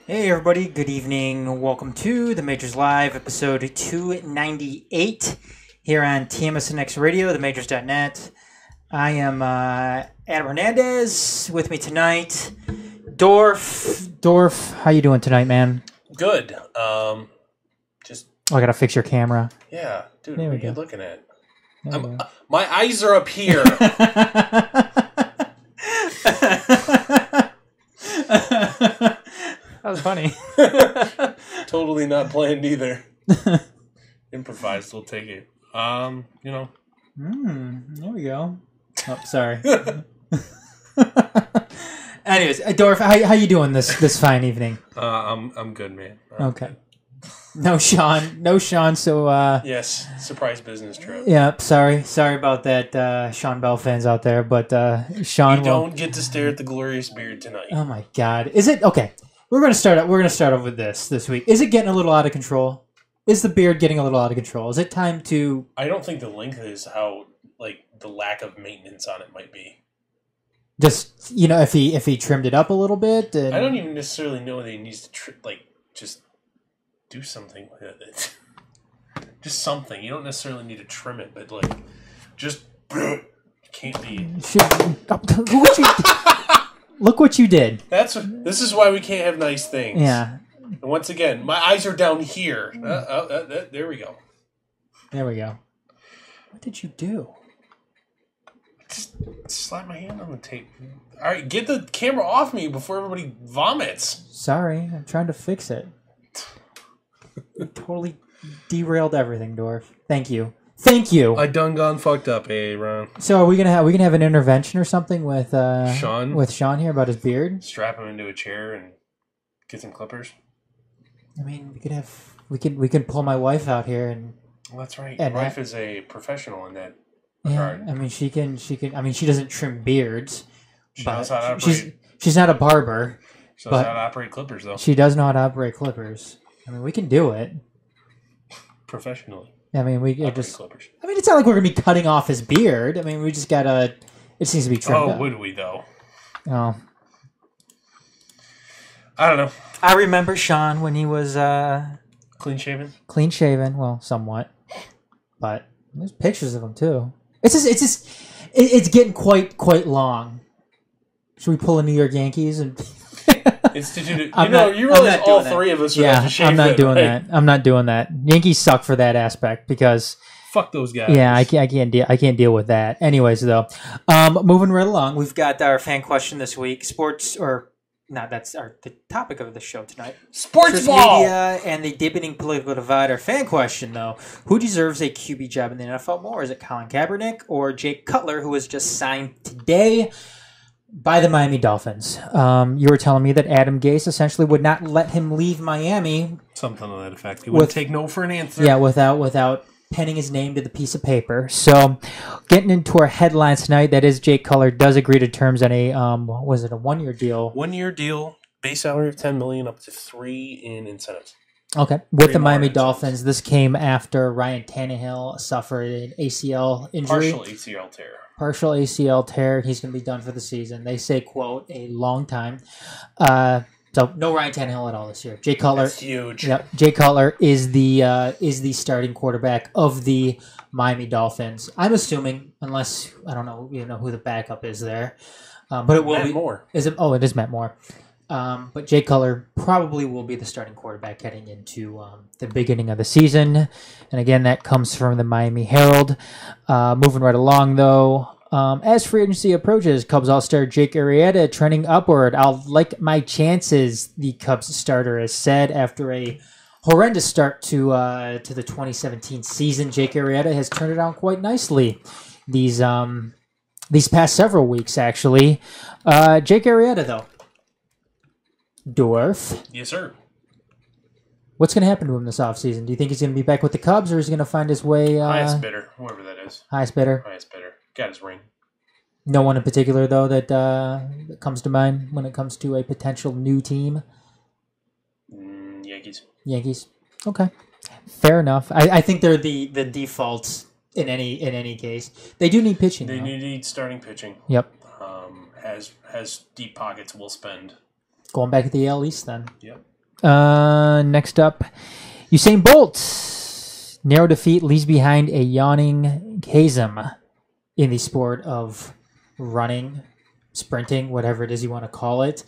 Hey everybody, good evening. Welcome to the Majors Live, episode 298 here on TMSNX Radio, themajors.net. I am Adam Hernandez. With me tonight, Dorf. Dorf, how you doing tonight, man? Good. I gotta fix your camera. Yeah, dude, There what we are you go. looking at? There we go. My eyes are up here. That was funny. Totally not planned either. Improvised, we'll take it. There we go. Oh, sorry. Anyways, Dorf, how you doing this fine evening? I'm good, man. Okay. No Shawn. So Yes, surprise business trip. yeah, sorry about that, Shawn Bell fans out there, but Shawn You don't get to stare at the glorious beard tonight. Oh my God, is it okay? We're gonna start off with this week. Is it getting a little out of control? Is the beard getting a little out of control? Is it time to? I don't think the length is how the lack of maintenance on it might be. Just if he trimmed it up a little bit. And... I don't even necessarily know that he needs to just do something with it. Just something. You don't necessarily need to trim it, but just can't be. Look what you did. This is why we can't have nice things. Yeah. And once again, my eyes are down here. There we go. There we go. What did you do? Just slap my hand on the tape. All right, get the camera off me before everybody vomits. Sorry, I'm trying to fix it. You totally derailed everything, Dorf. Thank you. I done gone fucked up, Ron. So are we gonna have an intervention or something with Shawn? With Shawn here about his beard? Strap him into a chair and get some clippers. I mean, we can pull my wife out here and. Well, that's right. And Your wife is a professional in that regard. Yeah, I mean she can. I mean she doesn't trim beards. She knows how to operate. She's not a barber. She knows how to operate clippers, though. She does know how to operate clippers. I mean, we can do it Professionally. I mean, Clippers. I mean, it's not like we're gonna be cutting off his beard. I mean, we just gotta. It seems to be trimmed up. Would we though? Oh, I don't know. I remember Shawn when he was Clean shaven. clean shaven. Well, somewhat, but there's pictures of him too. It's getting quite long. Should we pull a New York Yankees and? Instituted. You realize all three of us are yeah, I'm not doing that. I'm not doing that. Yankees suck for that aspect because fuck those guys. Yeah, I can't deal with that. Anyways, though, moving right along, we've got our fan question this week. Sports or not? That's the topic of the show tonight. Sports ball media and the deepening political divide. Our fan question, though: who deserves a QB job in the NFL more? Is it Colin Kaepernick or Jay Cutler, who was just signed today by the Miami Dolphins? You were telling me that Adam Gase essentially would not let him leave Miami. Something to that effect. He would take no for an answer. Yeah, without penning his name to the piece of paper. So, getting into our headlines tonight, that is Jay Cutler does agree to terms on a was it a 1-year deal? 1-year deal, base salary of $10 million, up to $3 million in incentives. Okay, with the Miami Dolphins. This came after Ryan Tannehill suffered an ACL injury. Partial ACL tear. He's going to be done for the season. They say, quote, a long time. So no Ryan Tannehill at all this year. Jay Cutler. That's huge. Yep. Jay Cutler is the starting quarterback of the Miami Dolphins. I'm assuming, unless I don't know, who the backup is there, but it will be Moore. Is it? Oh, it is Matt Moore. But Jay Cutler probably will be the starting quarterback heading into the beginning of the season. And again, that comes from the Miami Herald. Moving right along, though, as free agency approaches, Cubs All-Star Jake Arrieta trending upward. I'll like my chances, the Cubs starter has said after a horrendous start to the 2017 season. Jake Arrieta has turned it on quite nicely these past several weeks, actually. Jake Arrieta, though. Dorf. Yes, sir. What's going to happen to him this offseason? Do you think he's going to be back with the Cubs, or is he going to find his way... highest bidder, whoever that is. Highest bidder? Highest bidder. Got his ring. No one in particular, though, that comes to mind when it comes to a potential new team? Yankees. Okay. Fair enough. I think they're the defaults in any case. They do need pitching, They though. need starting pitching. Yep. Has deep pockets, will spend. Going back to the AL East, then. Yep. Next up, Usain Bolt. Narrow defeat leaves behind a yawning chasm in the sport of running, sprinting, whatever it is you want to call it.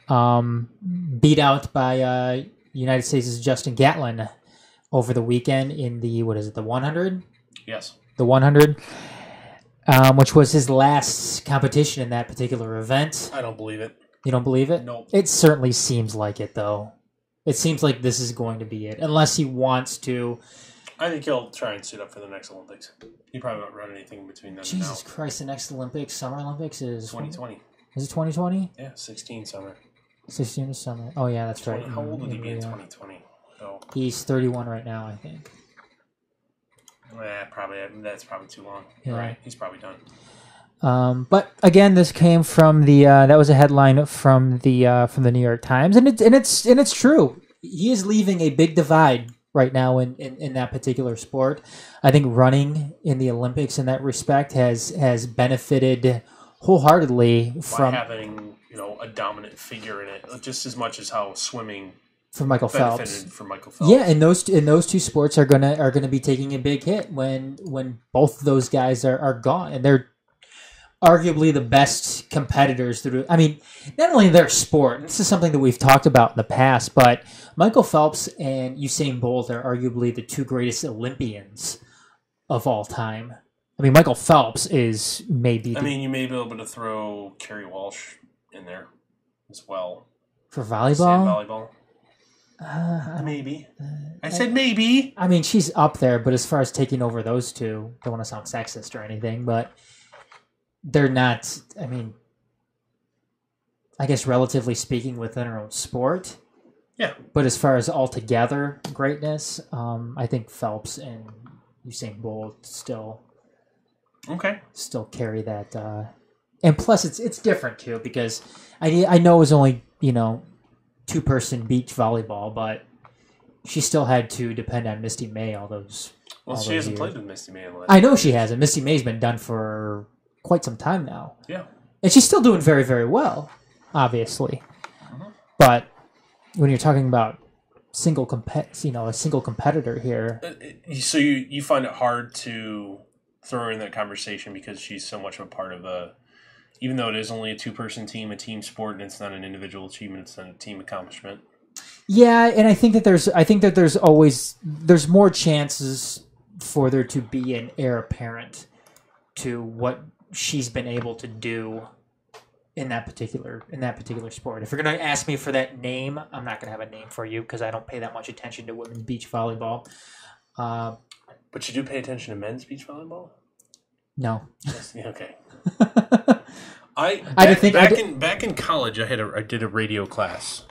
Beat out by United States' Justin Gatlin over the weekend in the, the 100? Yes. The 100, which was his last competition in that particular event. I don't believe it. You don't believe it? Nope. It certainly seems like it, though. It seems like this is going to be it, unless he wants to. I think he'll try and suit up for the next Olympics. He probably won't run anything between them. Jesus Christ, the next Olympics, Summer Olympics is 2020. Is it 2020? Yeah, 16 summer. 16 is summer. Oh yeah, that's right. How old would he be in 2020? Oh. He's 31 right now, I think. Probably. That's probably too long. Yeah. Right. He's probably done. But again, this came from the that was a headline from the New York Times, and it's true. He is leaving a big divide right now in that particular sport. I think running in the Olympics in that respect has benefited wholeheartedly from having a dominant figure in it, just as much as how swimming for Michael Phelps. For Michael Phelps. Yeah, and those two sports are gonna be taking a big hit when both of those guys are gone, and they're arguably the best competitors through. I mean, not only their sport. This is something that we've talked about in the past, but Michael Phelps and Usain Bolt are arguably the two greatest Olympians of all time. I mean, Michael Phelps is maybe. I mean, you may be able to throw Kerry Walsh in there as well for volleyball. Sand volleyball. Maybe. I said maybe. I mean, she's up there, but as far as taking over those two, don't want to sound sexist or anything, but they're not. I mean, I guess relatively speaking, within her own sport. Yeah. But as far as altogether greatness, I think Phelps and Usain Bolt still carry that. And plus, it's different too because I know it was only 2-person beach volleyball, but she still had to depend on Misty May all those. Well, she hasn't played with Misty May. I know she hasn't. Misty May's been done for quite some time now. Yeah, and she's still doing very, very well, obviously. Mm-hmm. But when you're talking about a single competitor here, so you find it hard to throw her in that conversation because she's so much of a part of a. Even though it is only a 2-person team, a team sport, and it's not an individual achievement, it's not a team accomplishment. Yeah, and I think that there's more chances for there to be an heir apparent to what she's been able to do in that particular sport. If you're going to ask me for that name, I'm not going to have a name for you because I don't pay that much attention to women's beach volleyball. But you do pay attention to men's beach volleyball? No. Yes, okay. Back in college, I did a radio class,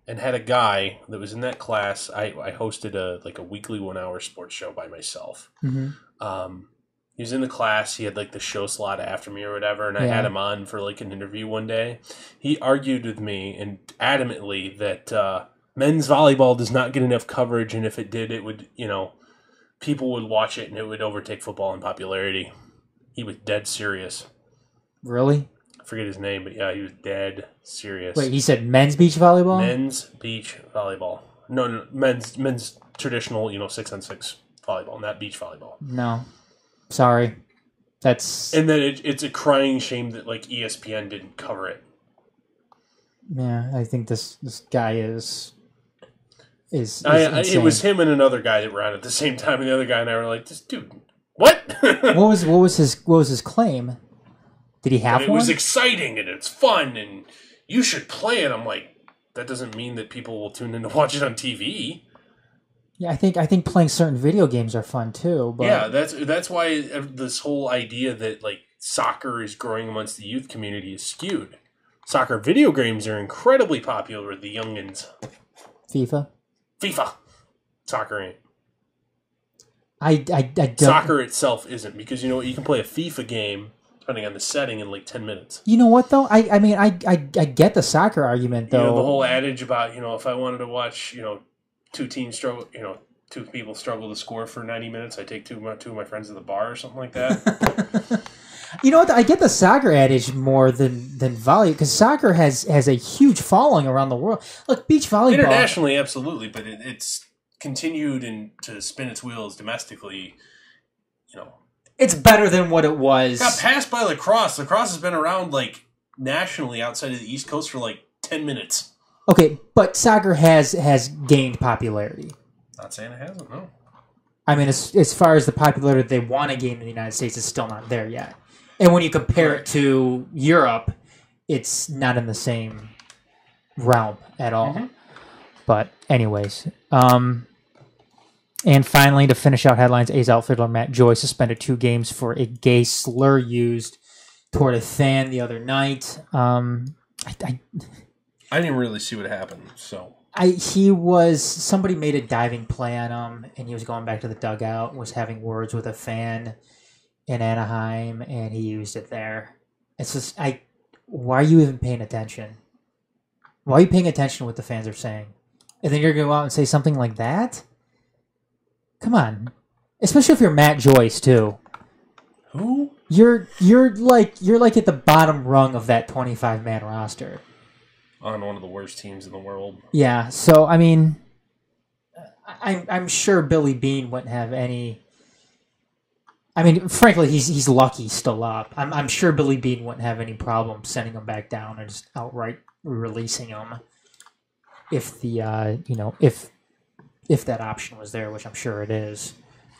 and had a guy that was in that class. I hosted a weekly 1-hour sports show by myself. Mm-hmm. He was in the class. He had the show slot after me or whatever, and I had him on for an interview one day. He argued with me and adamantly that men's volleyball does not get enough coverage, and if it did, it would people would watch it and it would overtake football in popularity. He was dead serious. Really? I forget his name, but yeah, he was dead serious. Wait, he said men's beach volleyball? Men's beach volleyball. No, men's traditional, 6-on-6 volleyball, not beach volleyball. No. Sorry. That's... And then it's a crying shame that, ESPN didn't cover it. Yeah, I think this guy is it was him and another guy that were on at the same time, and the other guy and I were like, this dude... What? what was his claim? Did he have one? It was exciting and it's fun and you should play it. I'm like, that doesn't mean that people will tune in to watch it on TV. Yeah, I think playing certain video games are fun too. But yeah, that's why this whole idea that soccer is growing amongst the youth community is skewed. Soccer video games are incredibly popular with the youngins. FIFA. Soccer ain't. I don't. Soccer itself isn't, because you can play a FIFA game depending on the setting in 10 minutes. You know what though? I mean I get the soccer argument though. The whole adage about if I wanted to watch two teams struggle, two people struggle to score for 90 minutes, I take two of my friends to the bar or something like that. You know what? I get the soccer adage more than volley because soccer has a huge following around the world. Look, beach volleyball internationally, absolutely, but it's continued to spin its wheels domestically. It's better than what it was. Got passed by lacrosse. Lacrosse has been around nationally outside of the East Coast for 10 minutes. Okay, but soccer has gained popularity. Not saying it hasn't, no. I mean, as far as the popularity they want to gain in the United States, it's still not there yet. And when you compare it to Europe, it's not in the same realm at all. Mm-hmm. But anyways, and finally, to finish out headlines, A's outfielder Matt Joy suspended 2 games for a gay slur used toward a fan the other night. I didn't really see what happened, so... Somebody made a diving play on him, and he was going back to the dugout, was having words with a fan in Anaheim, and he used it there. It's just, why are you even paying attention? Why are you paying attention to what the fans are saying? And then you're going to go out and say something like that? Come on. Especially if you're Matt Joyce, too. Who? You're like at the bottom rung of that 25-man roster. On one of the worst teams in the world. Yeah, so, I mean, I'm sure Billy Beane wouldn't have any... I mean, frankly, he's lucky he's still up. I'm sure Billy Beane wouldn't have any problem sending him back down or just outright releasing him if the, if that option was there, which I'm sure it is.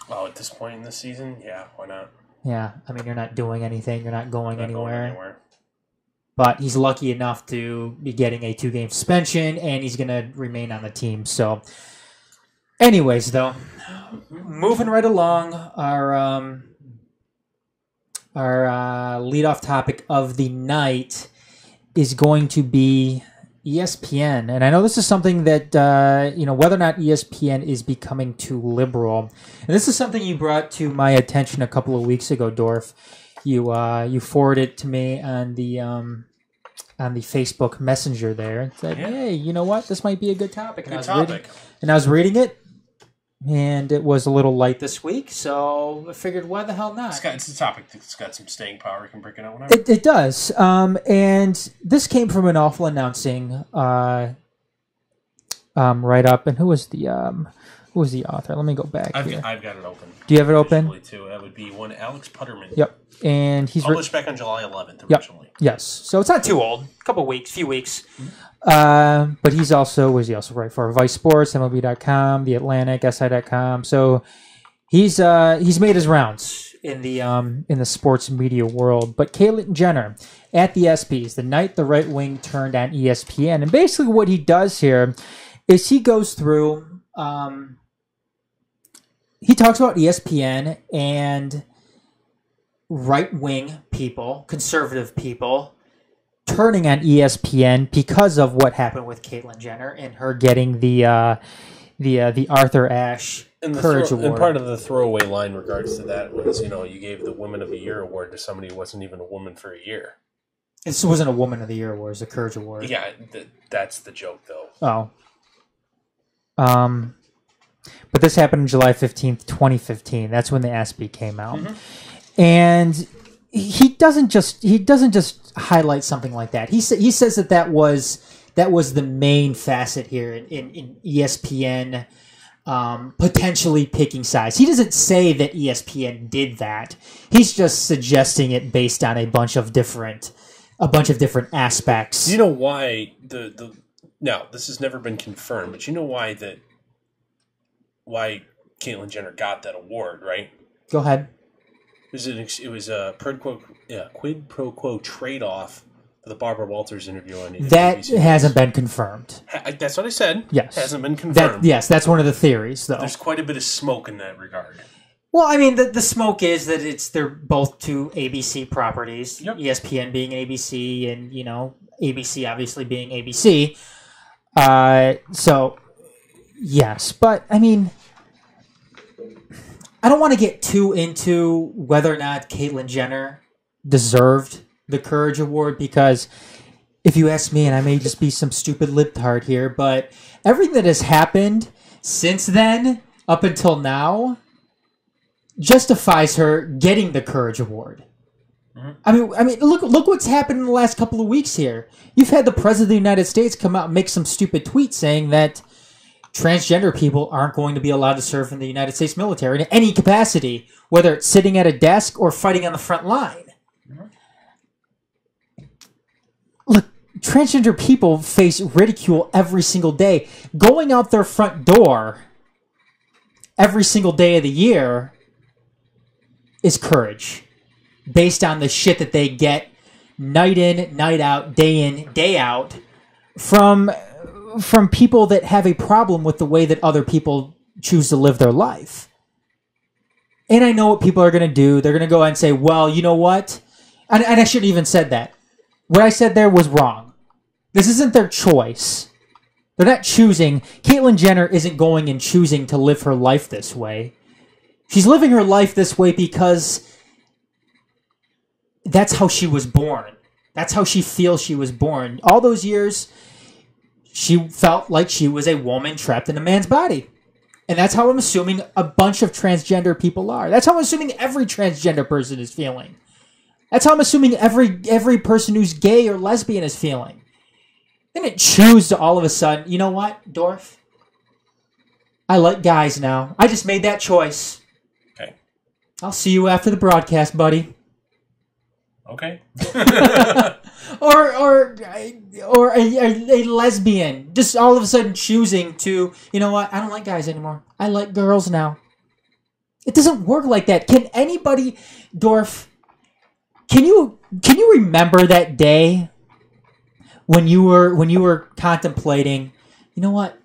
Well, at this point in the season, yeah, why not? Yeah, I mean, you're not doing anything. You're not going anywhere. But he's lucky enough to be getting a 2-game suspension, and he's going to remain on the team. So, anyways, though, moving right along, our leadoff topic of the night is going to be ESPN. And I know this is something that, whether or not ESPN is becoming too liberal. And this is something you brought to my attention a couple of weeks ago, Dorf. You forwarded it to me on the Facebook Messenger there and said, "Hey, you know what? This might be a good topic." And I was reading it, and it was a little light this week, so I figured, why the hell not? It's a topic that's got some staying power. You can break it out whenever. It does. And this came from an awful announcing write-up. And who was the author? Let me go back here. I've got it open. Do you have it open? Too. That would be one Alex Putterman. Yep. And he's published back on July 11th originally. Yep. Yes. So it's not too old. A couple weeks, few weeks. Mm-hmm. But he also write for Vice Sports, MLB.com, The Atlantic, SI.com. So he's made his rounds in the sports media world. But Caitlyn Jenner at the ESPYs, the night the right wing turned on ESPN, and basically what he does here is he goes through. He talks about ESPN and right-wing people, conservative people, turning on ESPN because of what happened with Caitlyn Jenner and her getting the Arthur Ashe Courage Award. And part of the throwaway line in regards to that was, you gave the Woman of the Year award to somebody who wasn't even a woman for a year. It wasn't a Woman of the Year award; it was a Courage Award. Yeah, that's the joke, though. Oh. But this happened on July 15th, 2015. That's when the ESPY came out. Mm-hmm. And he doesn't just highlight something like that. He says that was the main facet here in ESPN potentially picking sides. He doesn't say that ESPN did that. He's just suggesting it based on a bunch of different aspects. You know why now this has never been confirmed, but you know why Caitlyn Jenner got that award, right? Go ahead. It was a quid pro quo trade-off for the Barbara Walters interview on that hasn't been confirmed. That's what I said. Yes. Hasn't been confirmed. Yes, that's one of the theories, though. There's quite a bit of smoke in that regard. Well, I mean, the smoke is that they're both two ABC properties, yep. ESPN being ABC and, ABC obviously being ABC. So, yes. But, I mean, I don't want to get too into whether or not Caitlyn Jenner deserved the Courage Award because if you ask me, and I may just be some stupid libtard here, but everything that has happened since then up until now justifies her getting the Courage Award. I mean, look what's happened in the last couple of weeks here. You've had the president of the United States come out and make some stupid tweet saying that transgender people aren't going to be allowed to serve in the United States military in any capacity, whether it's sitting at a desk or fighting on the front line. Look, transgender people face ridicule every single day. Going out their front door every single day of the year is courage, based on the shit that they get night in, night out, day out from people that have a problem with the way that other people choose to live their life. And I know what people are going to do. They're going to go and say, well, you know what? And I shouldn't have even said that. What I said there was wrong. This isn't their choice. They're not choosing. Caitlyn Jenner isn't going and choosing to live her life this way. She's living her life this way because that's how she was born. That's how she feels she was born. All those years, she felt like she was a woman trapped in a man's body. And that's how I'm assuming a bunch of transgender people are. That's how I'm assuming every transgender person is feeling. That's how I'm assuming every person who's gay or lesbian is feeling. They didn't choose to all of a sudden, you know what, Dorf? I like guys now. I just made that choice. Okay. I'll see you after the broadcast, buddy. Okay. or a lesbian just all of a sudden choosing to, you know what, I don't like guys anymore. I like girls now. It doesn't work like that. Can anybody, Dorf, can you remember that day when you were contemplating, you know what?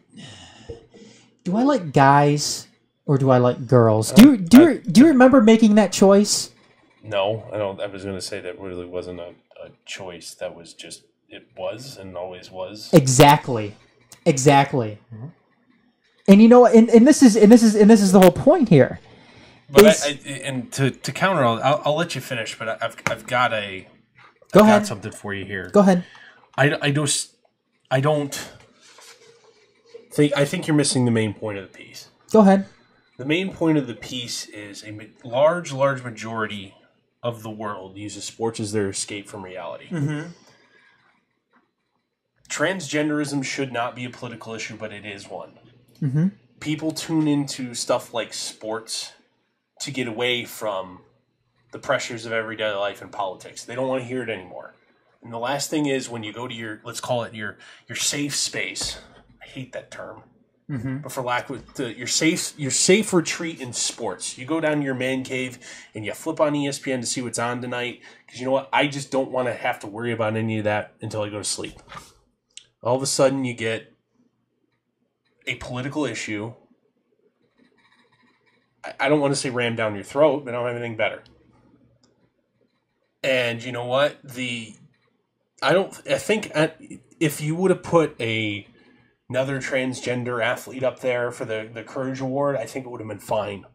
Do I like guys or do I like girls? Do you remember making that choice? No, I don't. I was going to say that really wasn't a choice. That was just, it was and always was. Exactly. Mm-hmm. And you know, and this is the whole point here. But to counter all, I'll let you finish. But I've got something for you here. Go ahead. I think you're missing the main point of the piece. Go ahead. The main point of the piece is a large majority of the world uses sports as their escape from reality. Mm-hmm. Transgenderism should not be a political issue, but it is one. Mm-hmm. People tune into stuff like sports to get away from the pressures of everyday life and politics. They don't want to hear it anymore. And the last thing is when you go to your, let's call it your safe space. I hate that term. Mm-hmm. But for lack of your safe retreat in sports, you go down to your man cave and you flip on ESPN to see what's on tonight. Because you know what? I just don't want to have to worry about any of that until I go to sleep. All of a sudden, you get a political issue. I don't want to say rammed down your throat, but I don't have anything better. And you know what? I think if you would have put another transgender athlete up there for the Courage Award, I think it would have been fine.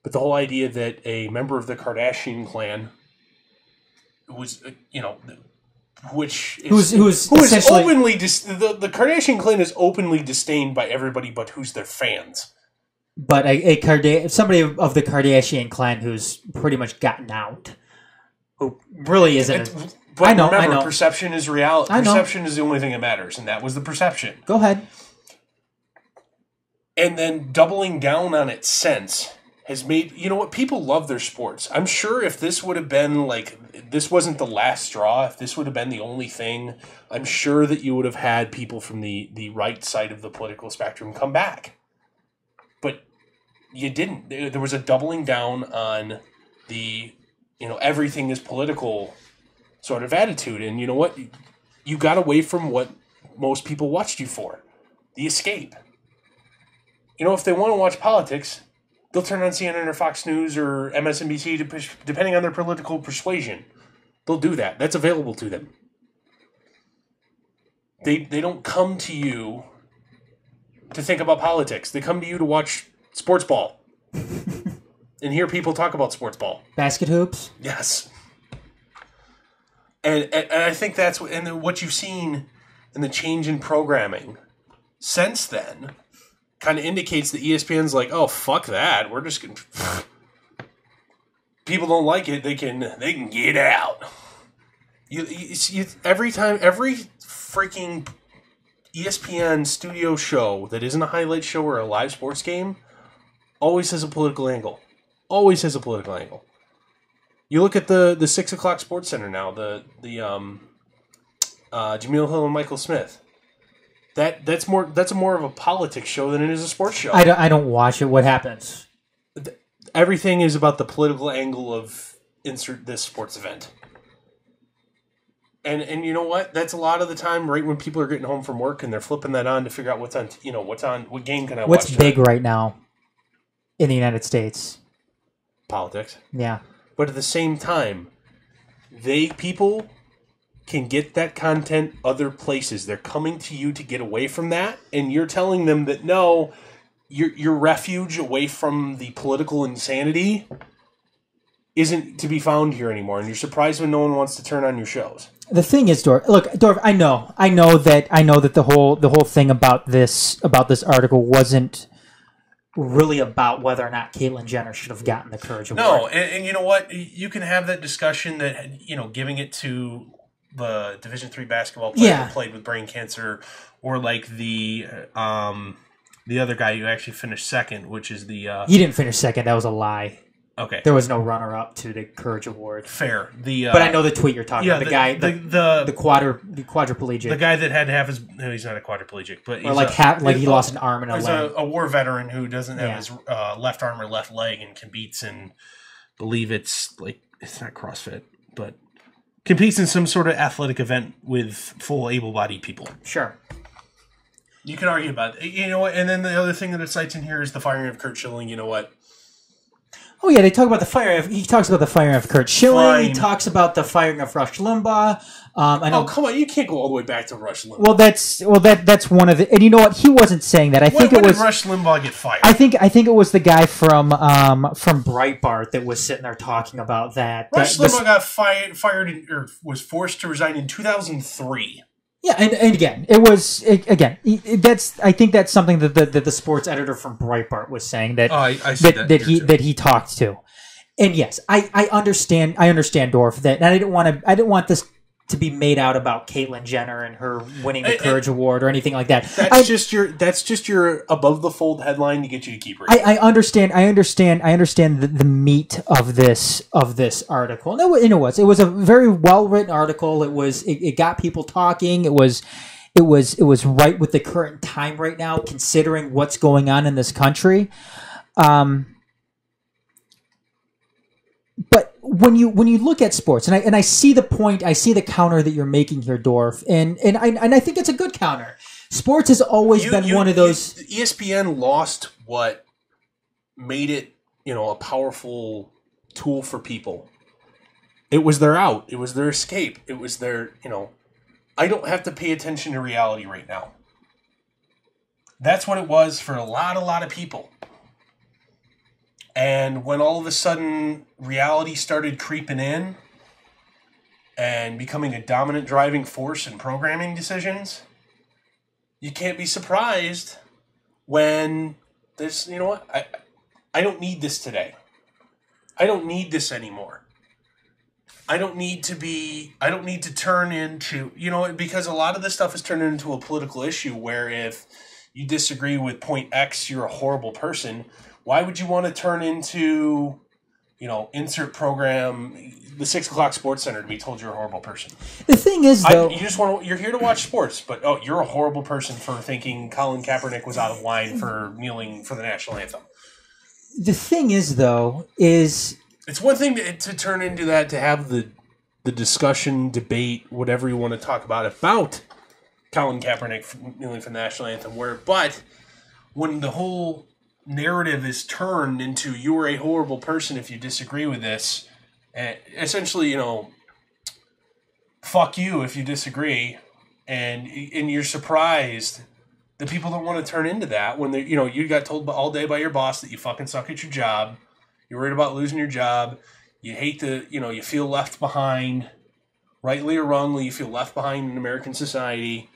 But the whole idea that a member of the Kardashian clan was, which is who is openly the Kardashian clan is openly disdained by everybody but who's their fans. But somebody of the Kardashian clan who's pretty much gotten out, who really isn't. I know. Perception is reality. Perception is the only thing that matters, and that was the perception. Go ahead. And then doubling down on its sense has made, you know what, people love their sports. I'm sure if this would have been this wasn't the last straw, if this would have been the only thing, I'm sure that you would have had people from the right side of the political spectrum come back. But you didn't. There was a doubling down on the, everything is political sort of attitude. And you know what? You got away from what most people watched you for. The escape. If they want to watch politics, they'll turn on CNN or Fox News or MSNBC, depending on their political persuasion. They'll do that. That's available to them. They don't come to you to think about politics. They come to you to watch sports ball. And hear people talk about sports ball. Basket hoops? Yes. And I think that's what you've seen in the change in programming since then kind of indicates that ESPN's like, oh, fuck that. We're just going to... people don't like it, they can get out. You every freaking ESPN studio show that isn't a highlight show or a live sports game always has a political angle. Always has a political angle. You look at the 6 o'clock Sports Center now, the Jameel Hill and Michael Smith. That's more of a politics show than it is a sports show. I don't watch it. What happens? Everything is about the political angle of insert this sports event. And you know what? That's a lot of the time right when people are getting home from work and they're flipping that on to figure out what game can I watch. What's big right now in the United States? Politics. Yeah. But at the same time, people can get that content other places. They're coming to you to get away from that, and you're telling them that no, your refuge away from the political insanity isn't to be found here anymore, and you're surprised when no one wants to turn on your shows. The thing is, Dorf. Look, Dorf. I know that the whole thing about this article wasn't really about whether or not Caitlyn Jenner should have gotten the Courage Award. No, and you know what? You can have that discussion that giving it to the Division III basketball player who played with brain cancer, or like the other guy who actually finished second, which is the he didn't finish second. That was a lie. Okay. There was no runner-up to the Courage Award. Fair. But I know the tweet you're talking about. The guy, the quadriplegic. The guy that had to have his... No, he's not a quadriplegic, but he's he lost an arm and a leg. He's a war veteran who doesn't have his left arm or left leg and competes in... believe it's not CrossFit, but competes in some sort of athletic event with full able-bodied people. Sure. You can argue about it. You know what? And then the other thing that it cites in here is the firing of Curt Schilling. You know what? Oh yeah, they talk about the firing. He talks about the firing of Curt Schilling. Fine. He talks about the firing of Rush Limbaugh. I know. Oh come on, you can't go all the way back to Rush Limbaugh. Well, that's one of the. And you know what? He wasn't saying that. I think it was. When did Rush Limbaugh get fired? I think it was the guy from Breitbart that was sitting there talking about that. Rush Limbaugh got fired or was forced to resign in 2003. Yeah, and again, I think that's something that the sports editor from Breitbart was saying that that he talked to, and yes, I understand Dorf that, and I didn't want this to be made out about Caitlyn Jenner and her winning the Courage Award or anything like that. That's just your above the fold headline to get you to keep reading. I understand the meat of this article. No, it was a very well written article. It got people talking. It was right with the current time right now, considering what's going on in this country. But when you look at sports, and I see the point, I see the counter that you're making here, Dorf, and I think it's a good counter. Sports has always been one of those. ESPN lost what made it, a powerful tool for people. It was their out. It was their escape. It was their, I don't have to pay attention to reality right now. That's what it was for a lot of people. And when all of a sudden reality started creeping in and becoming a dominant driving force in programming decisions, you can't be surprised when this, you know what, I don't need this today. I don't need this anymore. I don't need to turn into, because a lot of this stuff is turned into a political issue where if you disagree with point X, you're a horrible person. Why would you want to turn into, insert program, the 6 o'clock Sports Center to be told you're a horrible person? The thing is, though, you're here to watch sports, but you're a horrible person for thinking Colin Kaepernick was out of line for kneeling for the national anthem. The thing is, though, it's one thing to turn into that, to have the discussion, debate, whatever you want to talk about Colin Kaepernick kneeling for the national anthem. But when the whole narrative is turned into you are a horrible person if you disagree with this, and essentially, fuck you if you disagree, and you're surprised that people don't want to turn into that when they, you got told all day by your boss that you fucking suck at your job, you're worried about losing your job, you hate you feel left behind, rightly or wrongly, you feel left behind in American society,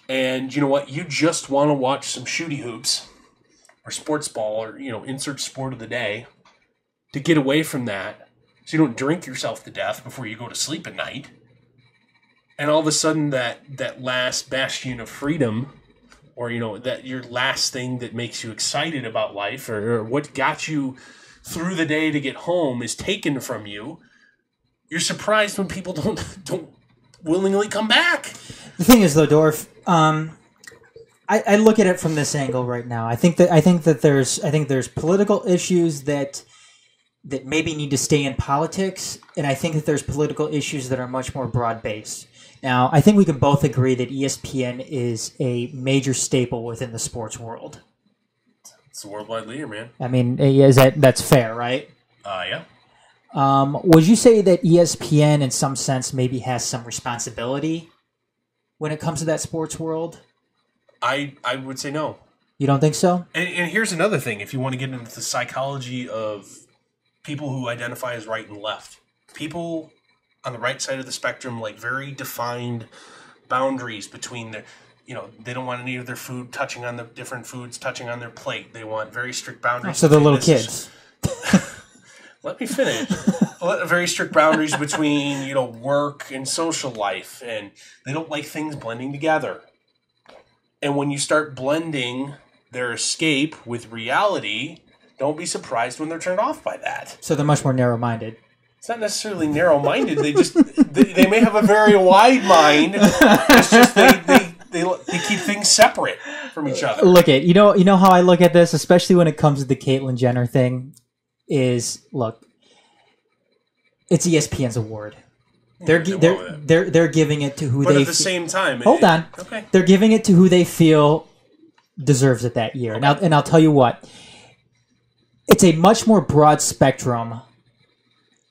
and you know what, you just want to watch some shooty hoops or sports ball, or insert sport of the day, to get away from that so you don't drink yourself to death before you go to sleep at night. And all of a sudden that last bastion of freedom, or, that your last thing that makes you excited about life, or what got you through the day to get home is taken from you. You're surprised when people don't willingly come back. The thing is, though, Dorf, I look at it from this angle right now. I think that there's political issues that maybe need to stay in politics, and I think that there's political issues that are much more broad based. Now, I think we can both agree that ESPN is a major staple within the sports world. It's a worldwide leader, man. I mean, that's fair, right? Yeah. Would you say that ESPN, in some sense, maybe has some responsibility when it comes to that sports world? I would say no. You don't think so? And here's another thing. If you want to get into the psychology of people who identify as right and left, people on the right side of the spectrum like very defined boundaries between their, they don't want any of their food touching on the different foods touching on their plate. They want very strict boundaries. So they're little kids. Let me finish. Very strict boundaries between, work and social life, and they don't like things blending together. And when you start blending their escape with reality, don't be surprised when they're turned off by that. So they're much more narrow-minded. It's not necessarily narrow-minded. They may have a very wide mind. It's just they keep things separate from each other. Look at you know how I look at this, especially when it comes to the Caitlyn Jenner thing. Look, it's ESPN's award. They're giving it to who but they. But at the same time, hold on. Okay. They're giving it to who they feel deserves it that year. Okay. And I'll tell you what. It's a much more broad spectrum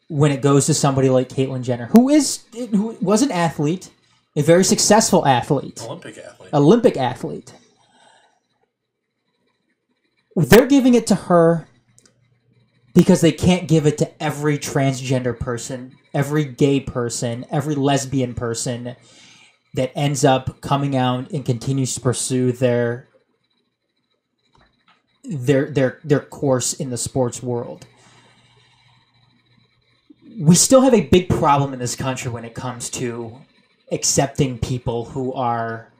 when it goes to somebody like Caitlyn Jenner, who was an athlete, a very successful athlete, Olympic athlete. They're giving it to her because they can't give it to every transgender person, every gay person, every lesbian person that ends up coming out and continues to pursue their course in the sports world. We still have a big problem in this country when it comes to accepting people who are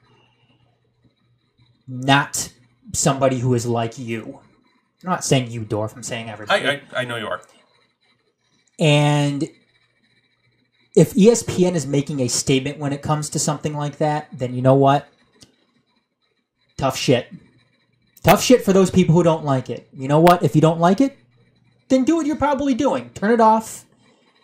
not somebody who is like you. I'm not saying you, Dorf. I'm saying everybody. I know you are. And if ESPN is making a statement when it comes to something like that, then you know what? Tough shit. Tough shit for those people who don't like it. You know what? If you don't like it, then do what you're probably doing. Turn it off.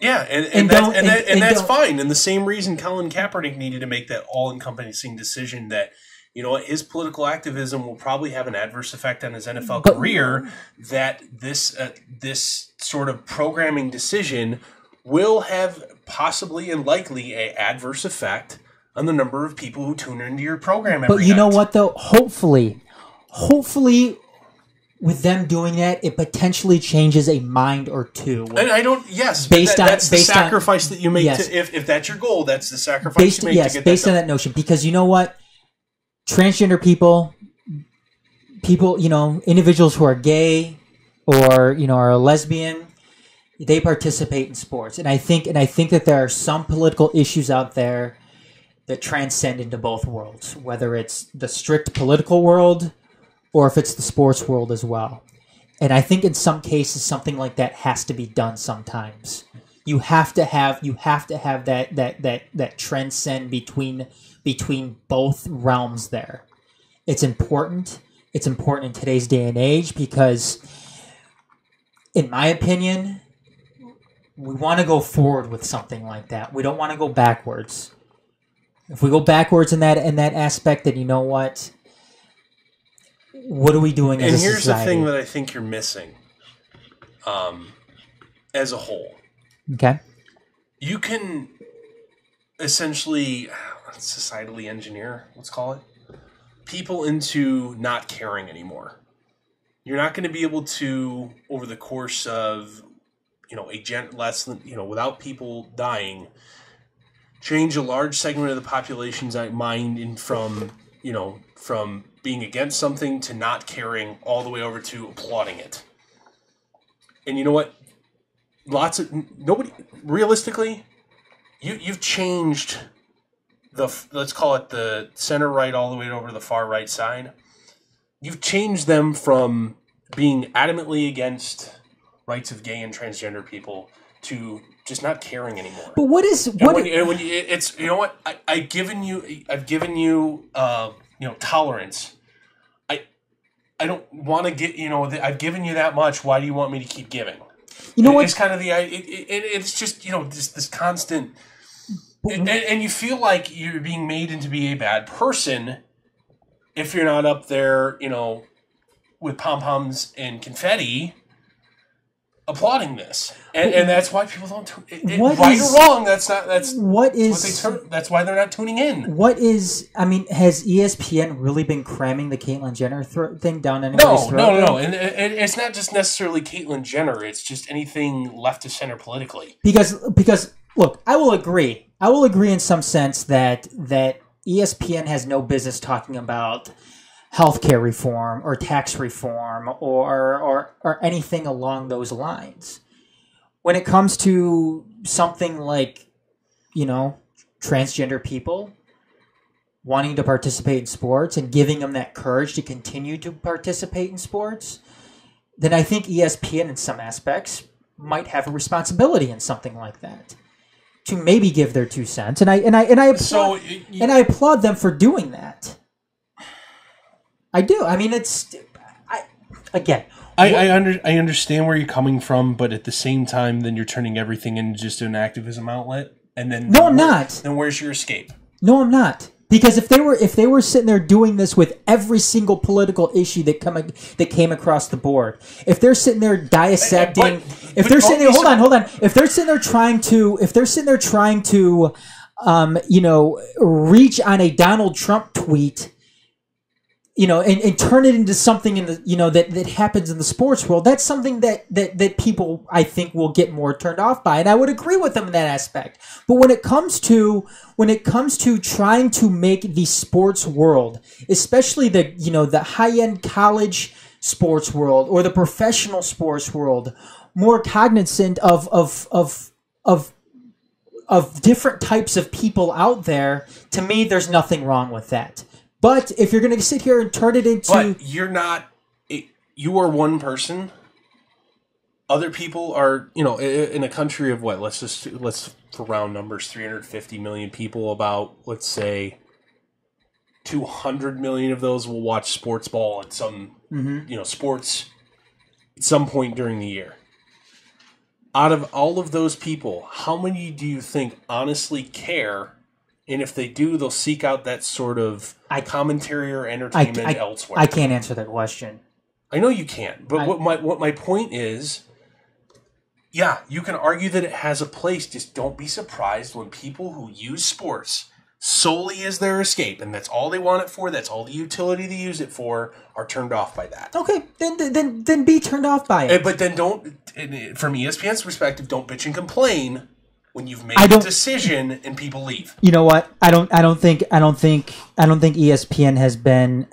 Yeah, and that's fine. And the same reason Colin Kaepernick needed to make that all-encompassing decision that, his political activism will probably have an adverse effect on his NFL career, that this sort of programming decision will have possibly and likely an adverse effect on the number of people who tune into your program every night. But you know what, though? Hopefully, with them doing that, it potentially changes a mind or two. And I don't. Yes, that's the sacrifice that you make. Yes. If that's your goal, that's the sacrifice you make. Yes, to get based on that notion, because you know what, transgender people, individuals who are gay or are a lesbian, they participate in sports, and I think that there are some political issues out there that transcend into both worlds, whether it's the strict political world or if it's the sports world as well. And I think in some cases something like that has to be done sometimes. You have to have that transcend between both realms there. It's important. It's important in today's day and age because, in my opinion, we want to go forward with something like that. We don't want to go backwards. If we go backwards in that aspect, then you know what? What are we doing as a society? And here's the thing that I think you're missing, as a whole. Okay. You can essentially societally engineer, let's call it, people into not caring anymore. You're not going to be able to, over the course of, without people dying, change a large segment of the population's mind from being against something to not caring all the way over to applauding it. And you know what? nobody realistically. You've changed let's call it the center right all the way over to the far right side. You've changed them from being adamantly against rights of gay and transgender people to just not caring anymore. But what is what? It's you know what I've given you tolerance. I don't want to get I've given you that much. Why do you want me to keep giving? You know what? It's kind of it's just this constant, and you feel like you're being made into be a bad person if you're not up there, with pom poms and confetti. Applauding this, and that's why people don't. Right or wrong, that's why they're not tuning in. Has ESPN really been cramming the Caitlyn Jenner thing down anybody's throat? No, and it's not just necessarily Caitlyn Jenner. It's just anything left of center politically. Because look, I will agree in some sense that ESPN has no business talking about healthcare reform or tax reform or anything along those lines. When it comes to something like, transgender people wanting to participate in sports and giving them that courage to continue to participate in sports, then I think ESPN in some aspects might have a responsibility in something like that to maybe give their 2 cents. And I applaud them for doing that. I do. I mean, I understand where you're coming from, but at the same time, then you're turning everything into just an activism outlet, and then no, I'm not. Then where's your escape? No, I'm not. Because if they were sitting there doing this with every single political issue that came across the board, if they're sitting there dissecting, if they're sitting there trying to, reach on a Donald Trump tweet. And turn it into something in the that happens in the sports world. That's something that people I think will get more turned off by, and I would agree with them in that aspect. But when it comes to trying to make the sports world, especially the high end college sports world or the professional sports world, more cognizant of different types of people out there, to me, there's nothing wrong with that. But if you're going to sit here and turn it into... But you're not... You are one person. Other people are, in a country of what? Let's for round numbers, 350 million people, about, let's say, 200 million of those will watch sports ball at some, sports at some point during the year. Out of all of those people, how many do you think honestly care? And if they do, they'll seek out that sort of commentary or entertainment elsewhere. I can't answer that question. I know you can't, but what my point is, yeah, you can argue that it has a place. Just don't be surprised when people who use sports solely as their escape, and that's all they want it for, that's all the utility they use it for, are turned off by that. Okay, then be turned off by it. But then don't, from ESPN's perspective, don't bitch and complain when you've made a decision and people leave. You know what? I don't think ESPN has been.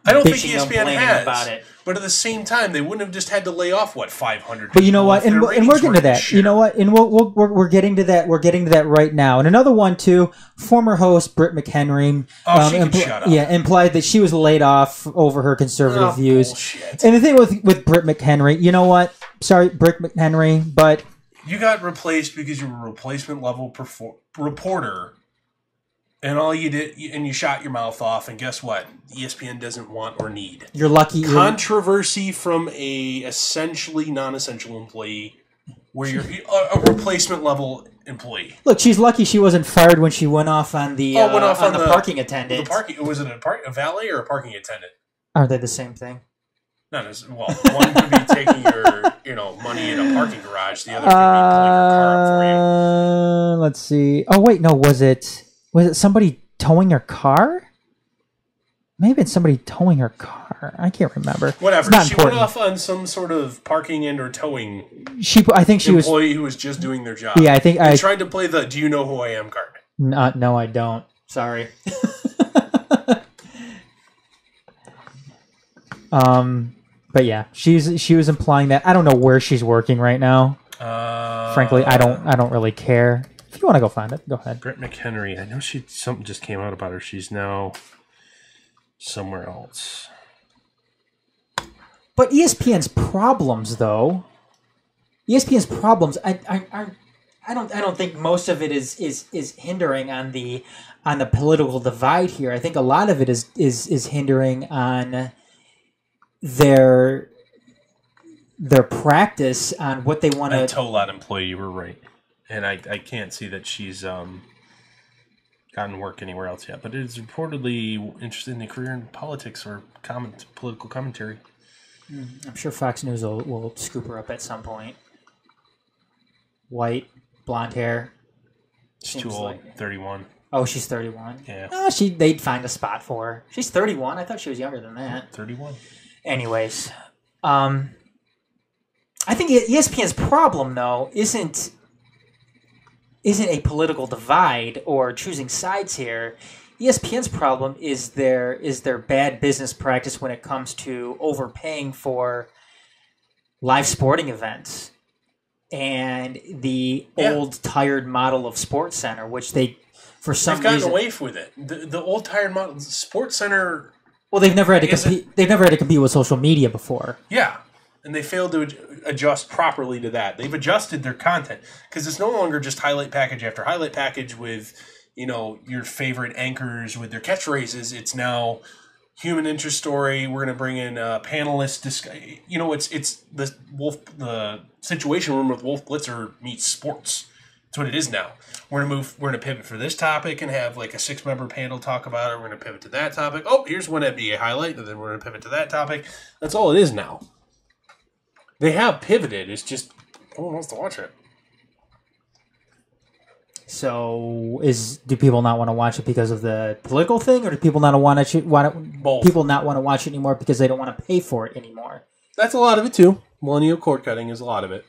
I don't think ESPN has about it. But at the same time, they wouldn't have just had to lay off 500. But you know what? And we're getting to that. You know what? And we're getting to that. We're getting to that right now. And another one too. Former host Britt McHenry. She can shut up. Yeah, implied that she was laid off over her conservative views. Bullshit. And the thing with Britt McHenry, you know what? Sorry, Britt McHenry, but. You got replaced because you were a replacement level reporter, and all you did, and you shot your mouth off. And guess what? ESPN doesn't want or need. You're lucky. Controversy from a essentially non-essential employee, where you're a replacement level employee. Look, she's lucky she wasn't fired when she went off on the parking attendant. Was it a valet or a parking attendant? Aren't they the same thing? Not as well. One could be taking your, money in a parking garage. The other could be pulling your car up for you. Let's see. Oh wait, no. Was it somebody towing her car? Maybe it's somebody towing her car. I can't remember. Whatever. She went off on some sort of parking and or towing. I think she was employee who was just doing their job. Yeah, I think I tried to play the "Do you know who I am" card. No, I don't. Sorry. But yeah, she was implying that. I don't know where she's working right now. Frankly, I don't really care. If you want to go find it, go ahead. Brett McHenry. I know something just came out about her. She's now somewhere else. But ESPN's problems, though. I don't think most of it is hindering on the political divide here. I think a lot of it is hindering on their practice on what they want to. Told that employee you were right, and I can't see that she's gotten work anywhere else yet. But it is reportedly interested in a career in politics or political commentary. I'm sure Fox News will scoop her up at some point. White, blonde hair. She's too old. 31. Oh, she's 31. Yeah. Oh, they'd find a spot for her. She's 31. I thought she was younger than that. 31. Anyways, I think ESPN's problem though isn't a political divide or choosing sides here. ESPN's problem is their bad business practice when it comes to overpaying for live sporting events and the old tired model of Sports Center, which they've gotten away with it. The old tired model, Sports Center. Well, they've never had to compete. They've never had to compete with social media before. Yeah, and they failed to adjust properly to that. They've adjusted their content because it's no longer just highlight package after highlight package with your favorite anchors with their catchphrases. It's now human interest story. We're going to bring in panelists. It's the Situation Room with Wolf Blitzer meets sports. That's what it is now. We're going to pivot for this topic and have like a 6-member panel talk about it. We're going to pivot to that topic. Oh, here's one NBA highlight, and then we're going to pivot to that topic. That's all it is now. They have pivoted. It's just no one wants to watch it. So, do people not want to watch it because of the political thing, or do people not want to watch it anymore because they don't want to pay for it anymore? That's a lot of it too. Millennial cord cutting is a lot of it.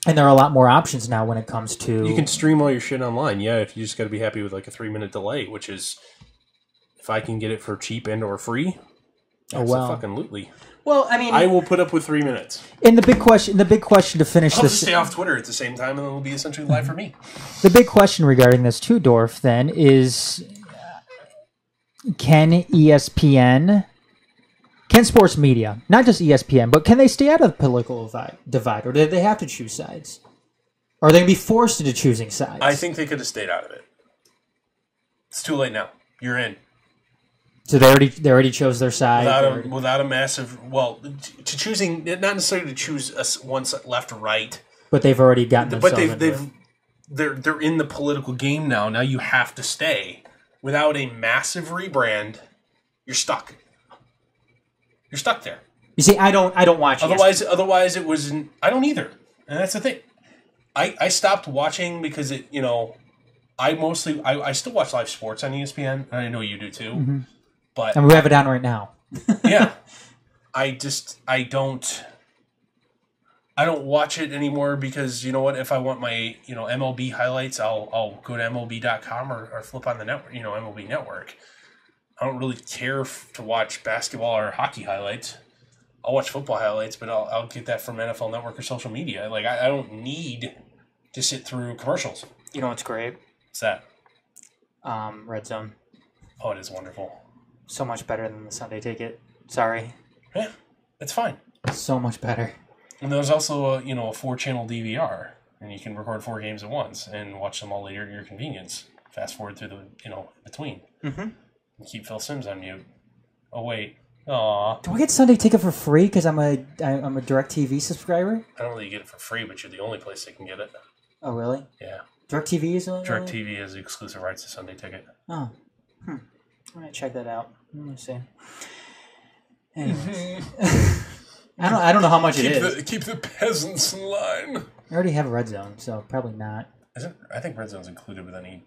And there are a lot more options now when it comes to. You can stream all your shit online. Yeah, if you just got to be happy with like a 3-minute delay, which is if I can get it for cheap and or free. Fucking lootly. Well, I mean, I will put up with 3 minutes. And the big question to finish I'll this. Just stay off Twitter at the same time, and it'll be essentially live for me. The big question regarding this too, Dorf, then is: can sports media, not just ESPN, but can they stay out of the political divide, or do they have to choose sides? Or are they going to be forced into choosing sides? I think they could have stayed out of it. It's too late now. You're in. So they already chose their side without a massive to choosing, not necessarily to choose one side, left or right, but they've already gotten. But they're in the political game now. Now you have to stay. Without a massive rebrand, you're stuck. You're stuck there. You see, I don't watch. Otherwise, it was. I don't either, and that's the thing. I stopped watching because it. I still watch live sports on ESPN, and I know you do too. Mm-hmm. And we have it on right now. Yeah. I don't watch it anymore because you know what? If I want my MLB highlights, I'll go to MLB.com or flip on the network, MLB Network. I don't really care to watch basketball or hockey highlights. I'll watch football highlights, but I'll get that from NFL Network or social media. Like I don't need to sit through commercials. You know what's great? What's that? Red Zone. Oh, it is wonderful. So much better than the Sunday Ticket. Sorry. Yeah, it's fine. So much better. And there's also a 4-channel DVR, and you can record 4 games at once and watch them all later at your convenience. Fast forward through the between. Mm-hmm. And keep Phil Simms on mute. Oh wait, aw. Do I get Sunday Ticket for free because I'm a DirecTV subscriber? I don't really get it for free, but you're the only place they can get it. Oh really? Yeah. DirecTV is only. DirecTV has the exclusive rights to Sunday Ticket. Oh. I'm gonna check that out. Let me see. Anyways. I don't know how much it is. Keep the peasants in line. I already have a Red Zone, so probably not. I think Red Zone's included with any,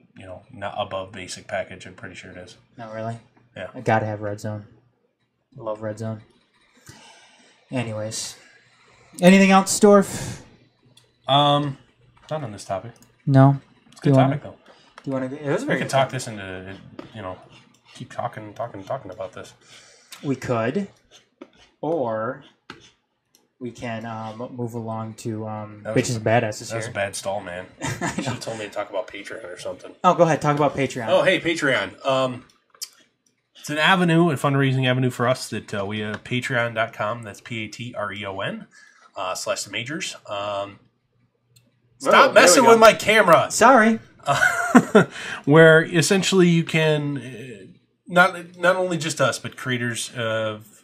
not above basic package. I'm pretty sure it is. No, really? Yeah. I gotta have Red Zone. I love Red Zone. Anyways. Anything else, Dorf? Not on this topic. No? It's a good topic, though. Do you want to... We could talk this into, keep talking about this. We could. Or we can move along to Bitches and Badasses That was here. a bad stall, man. You should have told me to talk about Patreon or something. Oh, go ahead. Talk about Patreon. Oh, hey, Patreon. It's an avenue, a fundraising avenue for us that we have patreon.com. That's Patreon / the majors. Stop messing with my camera. Sorry. Where essentially you can, not only just us, but creators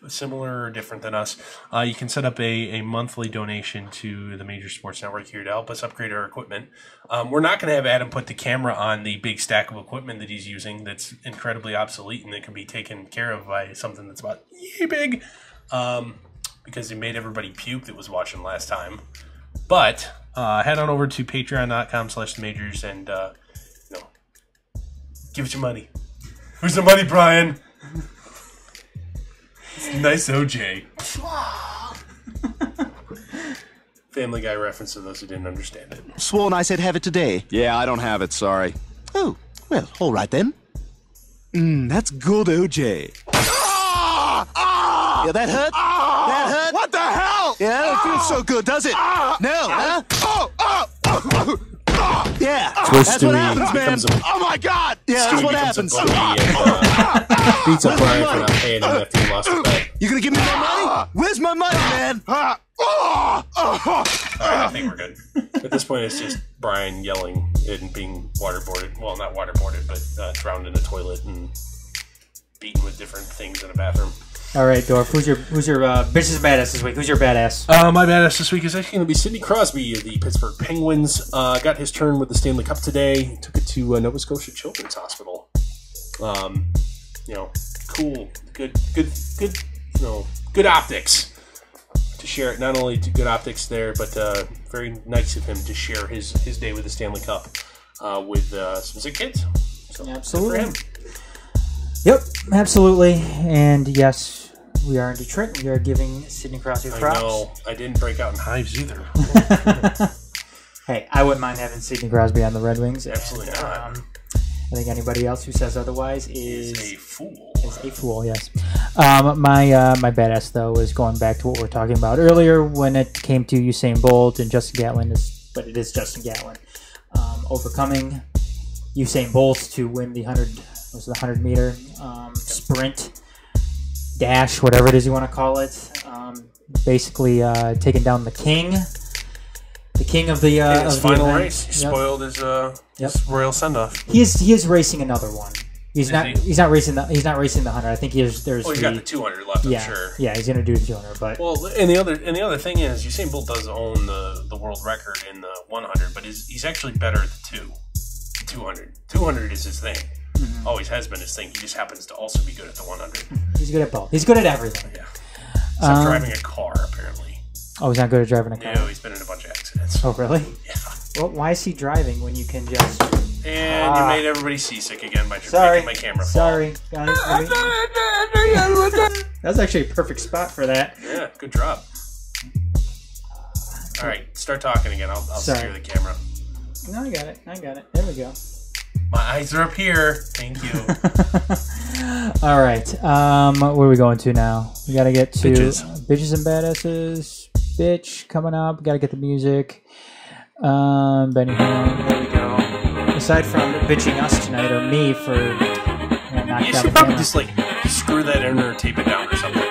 similar or different than us, you can set up a monthly donation to the Major Sports Network here to help us upgrade our equipment. We're not going to have Adam put the camera on the big stack of equipment that he's using that's incredibly obsolete and that can be taken care of by something that's about yay big, because he made everybody puke that was watching last time. But head on over to patreon.com / the majors and give us your money. Where's the money, Brian? Nice OJ. Family Guy reference to those who didn't understand it. Sworn I said have it today. Yeah, I don't have it, sorry. Oh, well, all right then. That's good, OJ. Yeah, that hurt? That hurt? What the hell? Yeah, that don't feel so good, does it? No, huh? Yeah, that's what happens, man. Oh my God! Yeah, that's what happens. Beats up Brian for not paying him after he lost the bet. You gonna give me my money? Where's my money, man? Alright, I think we're good. At this point, it's just Brian yelling and being waterboarded. Well, not waterboarded, but drowned in a toilet and beaten with different things in a bathroom. All right, Dorf. Who's your bitches and badass this week? Who's your badass? My badass this week is actually going to be Sidney Crosby of the Pittsburgh Penguins. Got his turn with the Stanley Cup today. Took it to Nova Scotia Children's Hospital. Cool, good optics to share it. Not only good optics there, but very nice of him to share his day with the Stanley Cup with some sick kids. So, absolutely. Good for him. Yep, absolutely. And yes, we are in Detroit. We are giving Sidney Crosby props. I know. I didn't break out in hives either. Hey, I wouldn't mind having Sidney Crosby on the Red Wings. Absolutely not. I think anybody else who says otherwise is a fool. Is a fool, yes. My badass, though, is going back to what we were talking about earlier when it came to Usain Bolt and Justin Gatlin, but it is Justin Gatlin. Overcoming Usain Bolt to win the 100-meter sprint, dash, whatever it is you want to call it. Basically, taking down the king of the his of final the race. He spoiled his royal send off. He is racing another one. He's not racing the 100. I think there's he's got the 200 left. I'm sure. Yeah, he's gonna do the 200. But and the other thing is Usain Bolt does own the world record in the 100, but he's actually better at the 200. 200 is his thing. Mm-hmm. Always has been his thing. He just happens to also be good at the 100. He's good at both. He's good at everything. Yeah. Except driving a car, apparently. Oh, he's not good at driving a car? No, he's been in a bunch of accidents. Oh, really? Yeah. Well, why is he driving when you can just... And you made everybody seasick again by making my camera fall. Sorry. That's actually a perfect spot for that. Yeah, good job. All right, start talking again. I'll steer the camera. No, I got it. There we go. My eyes are up here. Thank you. All right. Where are we going to now? We got to get to Bitches and Badasses. Bitch coming up. Got to get the music. Benny Horn. There we go. Aside from bitching us tonight, or me for you should probably just screw that in or tape it down or something.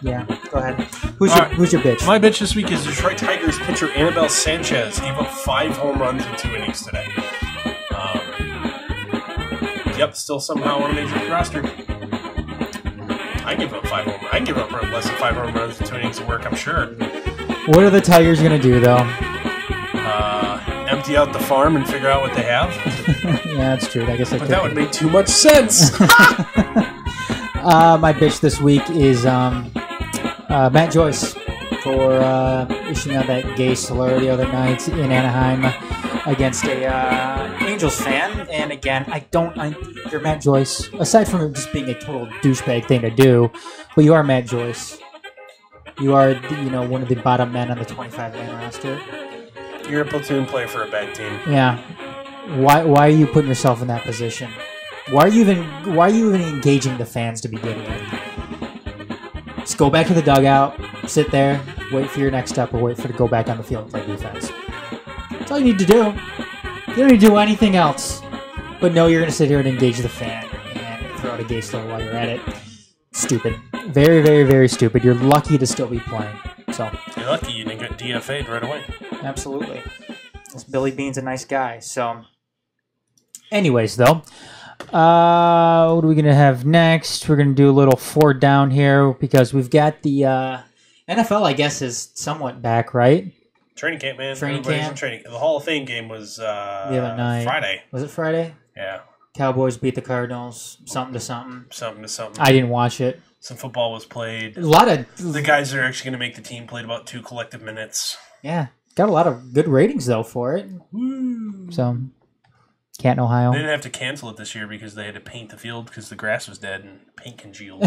Yeah. Go ahead. Who's your bitch? My bitch this week is Detroit Tigers pitcher Anibal Sanchez. Gave up 5 home runs in 2 innings today. Yep, still somehow on a major league roster. I give up 5 home runs. I give up less than 5 home runs in 2 innings of work, I'm sure. What are the Tigers going to do, though? Empty out the farm and figure out what they have. Yeah, that's true. I guess that would make too much sense. My bitch this week is Matt Joyce for issuing out that gay slur the other night in Anaheim against a Angels fan. And again, you're Matt Joyce. Aside from it just being a total douchebag thing to do, but you are Matt Joyce. You are, one of the bottom men on the 25-man roster. You're a platoon player for a bad team. Yeah. Why are you putting yourself in that position? Why are you even engaging the fans to begin with? Just go back to the dugout, sit there, wait for your next step or wait for it to go back on the field and play defense. That's all you need to do. You don't need to do anything else. But no, you're going to sit here and engage the fan and throw out a gay slur while you're at it. Stupid. Very, very, very stupid. You're lucky to still be playing. So you're lucky you didn't get DFA'd right away. Absolutely. This Billy Bean's a nice guy. So, anyways, though, what are we going to have next? We're going to do a little four down here because we've got the NFL, I guess, is somewhat back, right? Training camp, man. Training camp. In training. The Hall of Fame game was the other night. Friday. Was it Friday? Yeah. Cowboys beat the Cardinals. Something to something. Something to something. I didn't watch it. Some football was played. A lot of the guys that are actually going to make the team played about 2 collective minutes. Yeah, got a lot of good ratings though for it. Woo. So, Canton, Ohio. They didn't have to cancel it this year because they had to paint the field because the grass was dead and paint congealed.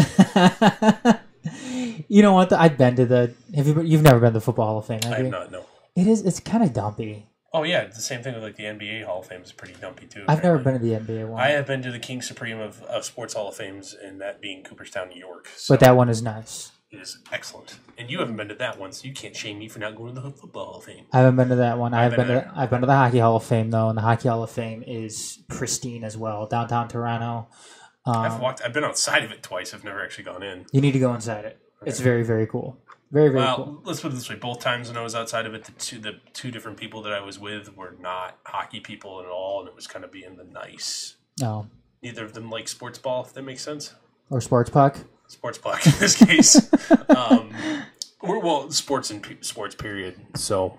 You know what? I've been to the. You've never been to the Football Hall of Fame, have you? I have not. No. It's kind of dumpy. Oh yeah, it's the same thing with like the NBA Hall of Fame is pretty dumpy too. I've never been to the NBA one. I have been to the King Supreme of Sports Hall of Fames, and that being Cooperstown, New York. So but that one is nice. It is excellent, and you haven't been to that one, so you can't shame me for not going to the Football Hall of Fame. I haven't been to that one. I've been to the Hockey Hall of Fame though, and the Hockey Hall of Fame is pristine as well. Downtown Toronto. I've been outside of it twice. I've never actually gone in. You need to go inside it. Okay. It's very, very cool. Very, very cool. Let's put it this way. Both times when I was outside of it, the two different people that I was with were not hockey people at all, and it was kind of being the nice. No. Neither of them like sports ball, if that makes sense. Or sports puck. Sports puck in this case. Sports and sports period. So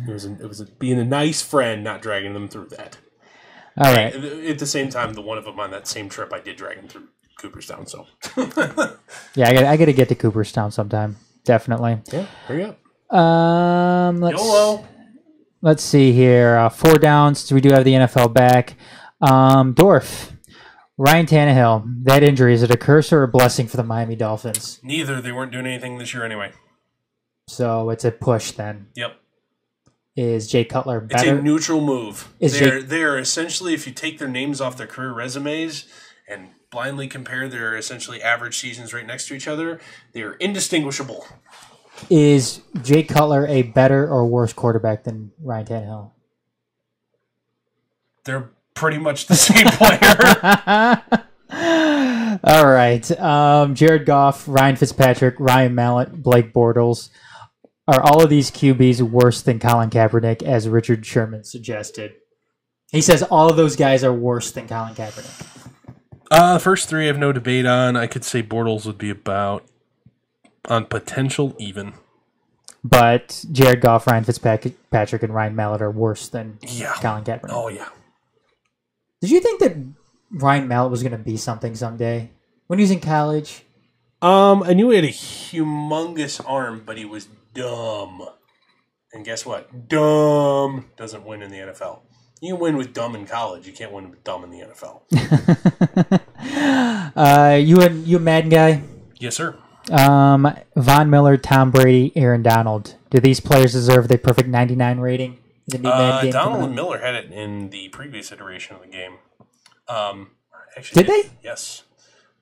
it was being a nice friend, not dragging them through that. All right. At the same time, the one of them on that same trip, I did drag him through Cooperstown. So yeah, I got to get to Cooperstown sometime. Definitely. Yeah, hurry up. Let's see here. Four downs. We do have the NFL back. Dorf. Ryan Tannehill. That injury, is it a curse or a blessing for the Miami Dolphins? Neither. They weren't doing anything this year anyway. So it's a push then. Yep. Is Jay Cutler better? It's a neutral move. They're essentially, if you take their names off their career resumes and blindly compare their essentially average seasons right next to each other, they're indistinguishable. Is Jay Cutler a better or worse quarterback than Ryan Tannehill? They're pretty much the same player. All right. Jared Goff, Ryan Fitzpatrick, Ryan Mallett, Blake Bortles. Are all of these QBs worse than Colin Kaepernick, as Richard Sherman suggested? He says all of those guys are worse than Colin Kaepernick. The first three I have no debate on. I could say Bortles would be about on potential even. But Jared Goff, Ryan Fitzpatrick, and Ryan Mallett are worse than Colin Kaepernick. Oh, yeah. Did you think that Ryan Mallett was going to be something someday when he was in college? I knew he had a humongous arm, but he was dumb. And guess what? Dumb doesn't win in the NFL. You can win with dumb in college. You can't win with dumb in the NFL. You a Madden guy? Yes, sir. Von Miller, Tom Brady, Aaron Donald. Do these players deserve the perfect 99 rating? The new Madden game Donald and Miller had it in the previous iteration of the game. Did they? Yes.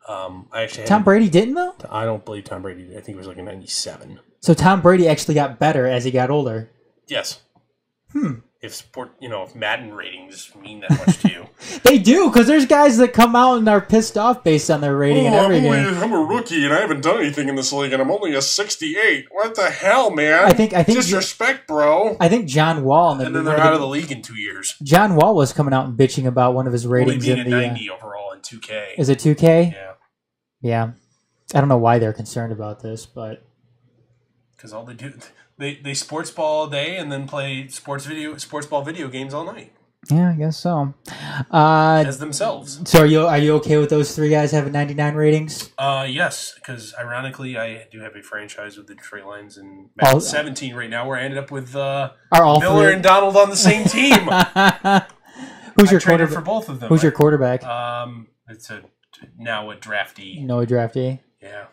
I actually Tom Brady didn't, though? I don't believe Tom Brady did. I think it was like a 97. So Tom Brady actually got better as he got older. Yes. If Madden ratings mean that much to you. They do, because there's guys that come out and are pissed off based on their rating and everything. I'm a rookie and I haven't done anything in this league and I'm only a 68. What the hell, man? I think disrespect, bro. I think John Wall and then they're out of the league in 2 years. John Wall was coming out and bitching about one of his ratings only being a 90 overall in 2K. Is it 2K? Yeah. Yeah. I don't know why they're concerned about this, but because all they do, they sports ball all day and then play sports ball video games all night. Yeah, I guess so. As themselves. So are you okay with those three guys having 99 ratings? Yes, because ironically, I do have a franchise with the Detroit Lions in Madden 17 right now, where I ended up with Miller and Donald on the same team. Who's your quarterback for both of them? Who's your quarterback? It's now a draftee. No, a draftee. Yeah.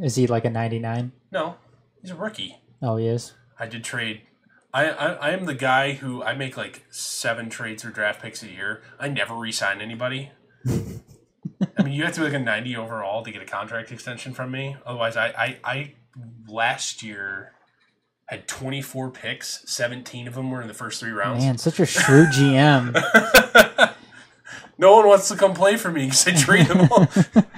Is he like a 99? No, he's a rookie. Oh, he is. I did trade. I am the guy who I make like 7 trades or draft picks a year. I never re-sign anybody. I mean, you have to be like a 90 overall to get a contract extension from me. Otherwise, I last year had 24 picks. 17 of them were in the first 3 rounds. Man, such a shrewd GM. No one wants to come play for me because I treat them all.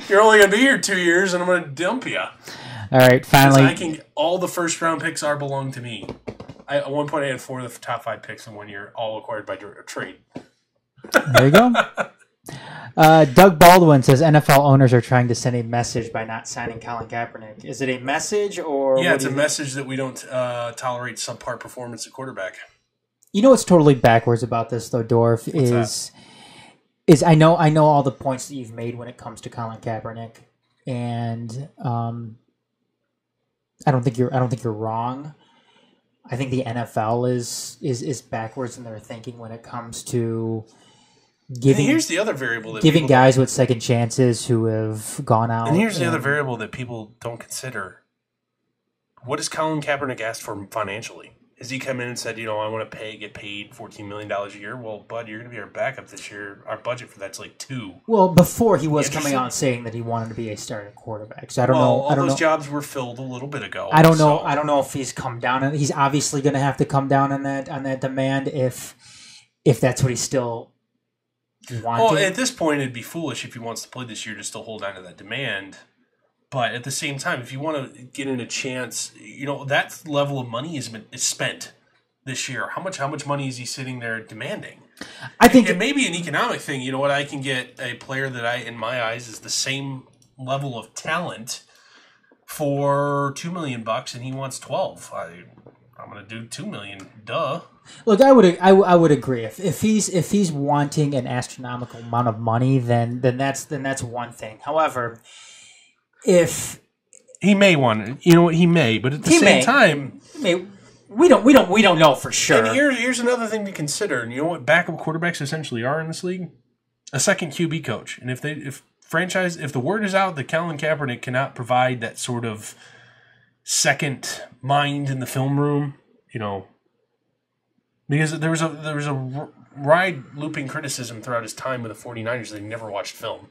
You're only going to be here 2 years, and I'm going to dump you. All right, finally. All the first-round picks belong to me. At one point, I had 4 of the top 5 picks in 1 year, all acquired by trade. There you go. Doug Baldwin says NFL owners are trying to send a message by not signing Colin Kaepernick. Is it a message or? Yeah, it's a message that we don't tolerate subpar performance at quarterback. You know what's totally backwards about this though, Dorf, is I know all the points that you've made when it comes to Colin Kaepernick, and I don't think you're wrong. I think the NFL is backwards in their thinking when it comes to giving. And here's the other variable: giving guys with second chances who have gone out. And here's the other variable that people don't consider: what has Colin Kaepernick asked for financially? Has he come in and said, I want to get paid $14 million a year? Well, bud, you're going to be our backup this year. Our budget for that's like $2 million. Well, before he was coming out saying that he wanted to be a starting quarterback. So I don't know. All those jobs were filled a little bit ago. I don't know. I don't know if he's come down. He's obviously going to have to come down on that demand if that's what he's still wanting. Well, at this point, it'd be foolish if he wants to play this year to still hold on to that demand. But at the same time, if you want to get in a chance, that level of money is spent this year. How much money is he sitting there demanding? I think it may be an economic thing. You know what? I can get a player that in my eyes, is the same level of talent for $2 million, and he wants 12. I'm going to do $2 million. Duh. Look, I would agree. If he's wanting an astronomical amount of money, then that's one thing. However, if he may want, he may, but at the same time, we don't know for sure. And here's another thing to consider. And you know what backup quarterbacks essentially are in this league? A second QB coach. And if the word is out that Colin Kaepernick cannot provide that sort of second mind in the film room, because there was a wide looping criticism throughout his time with the 49ers that he never watched film.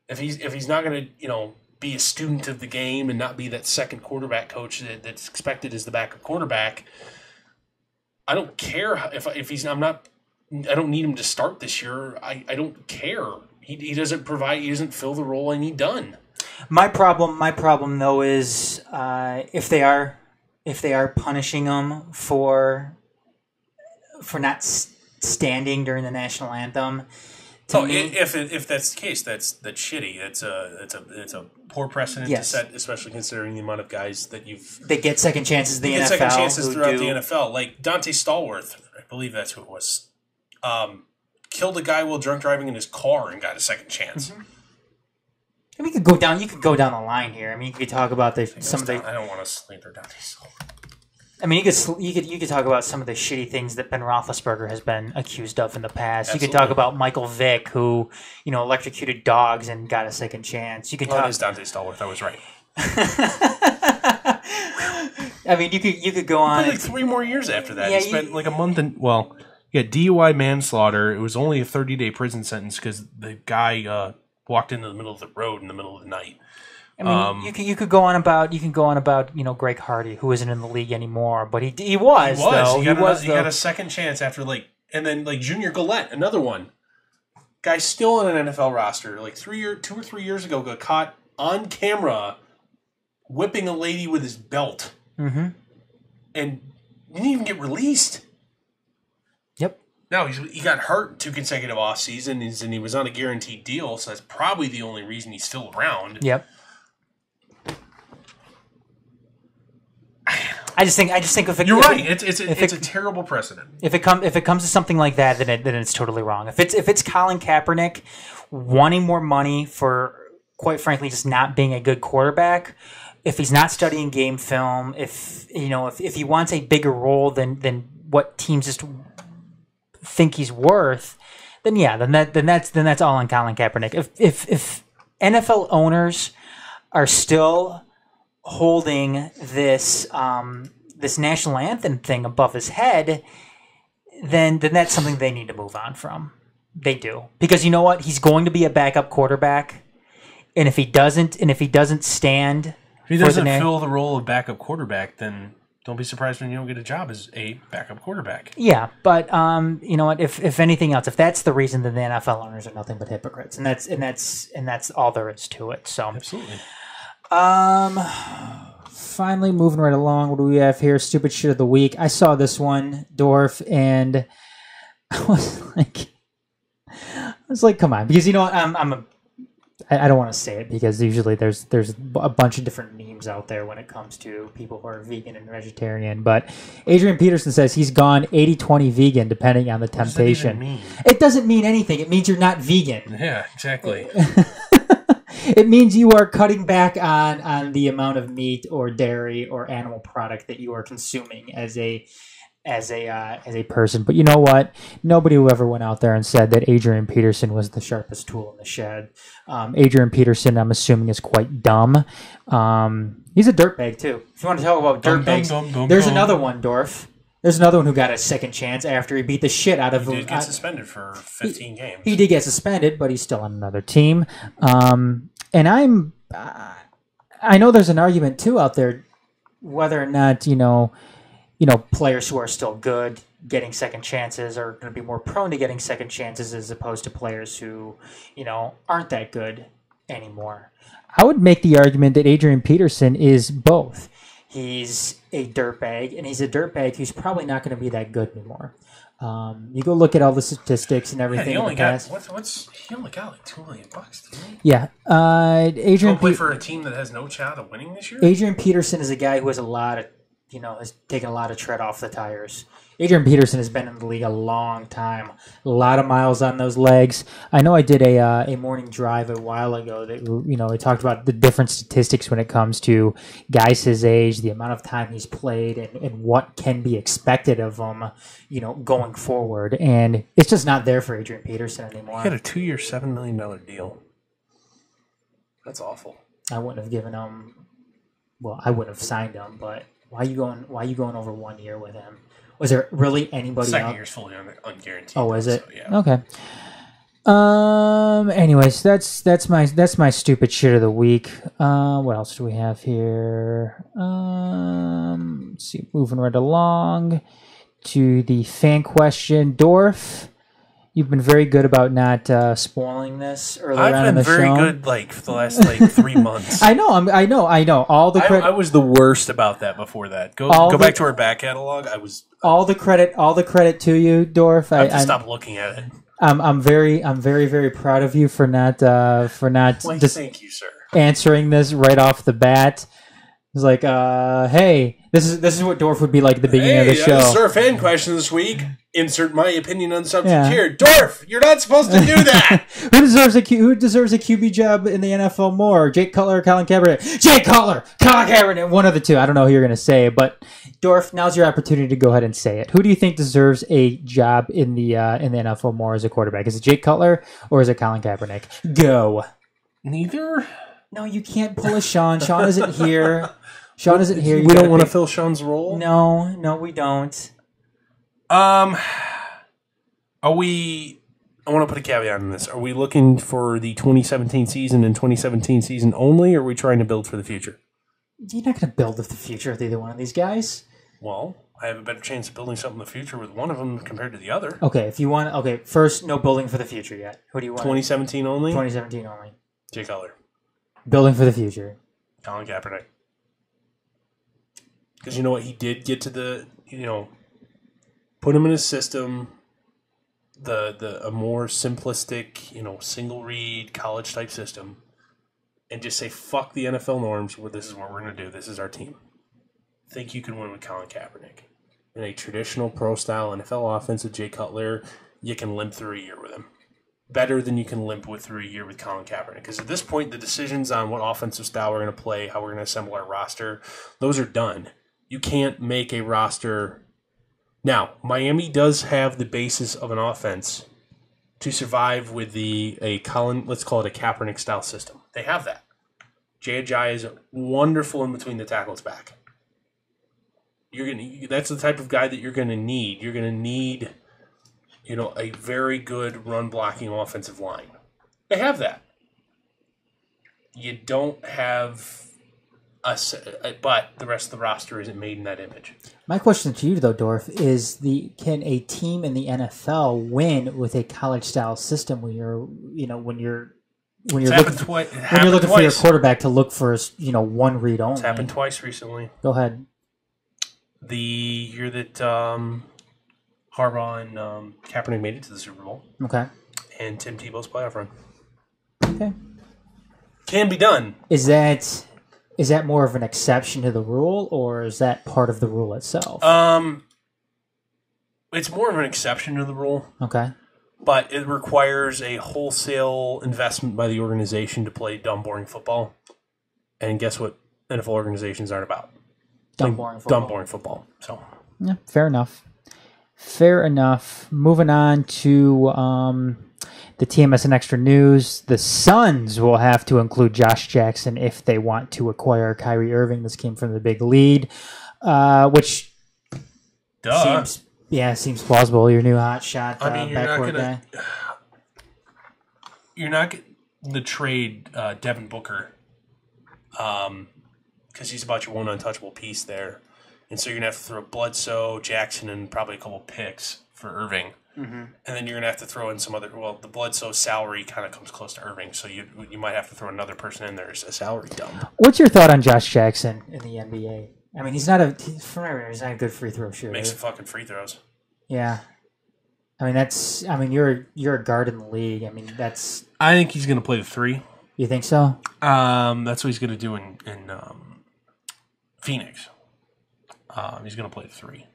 If he's not going to be a student of the game and not be that second quarterback coach that's expected as the backup quarterback, I don't care if he's. I don't need him to start this year. I don't care. He doesn't provide. He doesn't fill the role I need done. My problem though is if they are punishing him for not standing during the national anthem. If that's the case, that's shitty. It's a poor precedent to set, especially considering the amount of guys that they get second chances in the NFL. Second chances throughout the NFL, like Dante Stallworth, I believe that's who it was. Killed a guy while drunk driving in his car and got a second chance. Mm-hmm. And we could go down. You could go down the line here. I mean, you could talk about I don't want to slander Dante Stallworth. I mean, you could talk about some of the shitty things that Ben Roethlisberger has been accused of in the past. Absolutely. You could talk about Michael Vick, who electrocuted dogs and got a second chance. You could talk. It is Dante Stallworth. I was right. I mean, you could go on. Like 3 more years after that. He spent like a month you got DUI manslaughter. It was only a 30-day prison sentence because the guy walked into the middle of the road in the middle of the night. I mean, you could go on about Greg Hardy, who isn't in the league anymore, but he was. He got a second chance after and then Junior Gillette, another one. Guy's still on an NFL roster. 2 or 3 years ago, got caught on camera whipping a lady with his belt, and didn't even get released. Yep. No, he got hurt 2 consecutive off seasons, and he was on a guaranteed deal, so that's probably the only reason he's still around. Yep. I just think you're right. It's a terrible precedent. If it comes to something like that, then it's totally wrong. If it's Colin Kaepernick wanting more money for, quite frankly, just not being a good quarterback, if he's not studying game film, if he wants a bigger role than what teams just think he's worth, then that's all on Colin Kaepernick. If NFL owners are still holding this national anthem thing above his head, then that's something they need to move on from. They do, because you know what? He's going to be a backup quarterback, and if he doesn't stand, if he doesn't fill the role of backup quarterback, then don't be surprised when you don't get a job as a backup quarterback. Yeah, but you know what? If anything else, if that's the reason, then the NFL owners are nothing but hypocrites, and that's all there is to it. So absolutely. Finally, moving right along. What do we have here? Stupid shit of the week. I saw this one, Dorf, and I was like, come on, because you know what? I don't want to say it because usually there's a bunch of different memes out there when it comes to people who are vegan and vegetarian. But Adrian Peterson says he's gone 80-20 vegan depending on the temptation. What does that even mean? It doesn't mean anything. It means you're not vegan. Yeah, exactly. It means you are cutting back on the amount of meat or dairy or animal product that you are consuming as a person. But you know what? Nobody who ever went out there and said that Adrian Peterson was the sharpest tool in the shed. Adrian Peterson, I'm assuming, is quite dumb. He's a dirtbag too. If you want to talk about dirtbags, there's another one, Dorf. There's another one who got a second chance after he beat the shit out of him. He did get suspended for 15 games. He did get suspended, but he's still on another team. And I know there's an argument too out there whether or not players who are still good getting second chances are going to be more prone to getting second chances as opposed to players who aren't that good anymore. I would make the argument that Adrian Peterson is both. He's a dirtbag, and he's a dirtbag who's probably not going to be that good anymore. You go look at all the statistics and everything. He only got like $2 million, didn't he? Yeah, Adrian play for a team that has no shot of winning this year. Adrian Peterson is a guy who has has taken a lot of tread off the tires. Adrian Peterson has been in the league a long time. A lot of miles on those legs. I know I did a morning drive a while ago that, I talked about the different statistics when it comes to guys his age, the amount of time he's played, and what can be expected of him, going forward. And it's just not there for Adrian Peterson anymore. He had a 2-year, $7 million deal. That's awful. I wouldn't have given him. Well, I wouldn't have signed him, but why are you going over 1 year with him? Was there really anybody Second else? year's fully unguaranteed. Oh, is it? So, yeah. Okay. Anyways, that's my stupid shit of the week. What else do we have here? Let's see. Moving right along to the fan question. Dorf, you've been very good about not spoiling this earlier on in the show. I've been very good, for the last 3 months. I know. All the I was the worst about that before that. Go back to our back catalog. I was all the credit to you, Dorf. I have to stop looking at it. I'm very, very proud of you for not thank you, sir. Answering this right off the bat. It's like, hey, this is what Dorf would be like at the beginning of the show. This is our fan question this week. Insert my opinion on subject here. Dorf, you're not supposed to do that. Who deserves a QB job in the NFL more? Jay Cutler or Colin Kaepernick? Jay Cutler, Colin Kaepernick, one of the two. I don't know who you're going to say, but Dorf, now's your opportunity to go ahead and say it. Who do you think deserves a job in the NFL more as a quarterback? Is it Jay Cutler or is it Colin Kaepernick? Go. Neither. No, you can't pull a Shawn. Shawn isn't here. Shawn isn't here. We don't want to fill Shawn's role? No, we don't. I want to put a caveat on this. Are we looking for the 2017 season and 2017 season only, or are we trying to build for the future? You're not going to build for the future with either one of these guys. Well, I have a better chance of building something in the future with one of them compared to the other. Okay, first, no building for the future yet. Who do you want? 2017 only? 2017 only. Jay Cutler. Building for the future. Colin Kaepernick. Because you know what? He did get to the, put him in a system, a more simplistic, single read, college type system, and just say, fuck the NFL norms, this is what we're going to do. This is our team. Think you can win with Colin Kaepernick. In a traditional pro-style NFL offense with Jay Cutler, you can limp through a year with him. Better than you can limp through a year with Colin Kaepernick. Because at this point, the decisions on what offensive style we're going to play, how we're going to assemble our roster, those are done. You can't make a roster. Now, Miami does have the basis of an offense to survive with let's call it a Kaepernick style system. They have that. Jay Ajayi is wonderful in between the tackles back. That's the type of guy that you're going to need. You're going to need, a very good run blocking offensive line. They have that. You don't have but the rest of the roster isn't made in that image. My question to you, though, Dorf, is can a team in the NFL win with a college-style system when you're looking for your quarterback to look for one read only? It's happened twice recently. Go ahead. The year that Harbaugh and Kaepernick made it to the Super Bowl. Okay. And Tim Tebow's playoff run. Okay. Can be done. Is that more of an exception to the rule, or is that part of the rule itself? It's more of an exception to the rule. Okay. But it requires a wholesale investment by the organization to play dumb, boring football. And guess what NFL organizations aren't about? Dumb, boring football. Dumb, boring football. So, yeah, fair enough. Fair enough. Moving on to the TMSN Extra News. The Suns will have to include Josh Jackson if they want to acquire Kyrie Irving. This came from the big lead, which seems plausible. Your new hot shot backcourt guy. You're not going to trade Devin Booker because he's about your one untouchable piece there. And so you're going to have to throw Bledsoe, Jackson, and probably a couple picks for Irving. Mm-hmm. And then you're going to have to throw in some other... Well, the Bledsoe salary kind of comes close to Irving, so you might have to throw another person in there as a salary dump. What's your thought on Josh Jackson in the NBA? I mean, he's not a good free throw shooter. Makes some fucking free throws. Yeah. I mean, you're a guard in the league. I mean, that's... I think he's going to play the 3. You think so? That's what he's going to do in Phoenix. He's going to play the 3.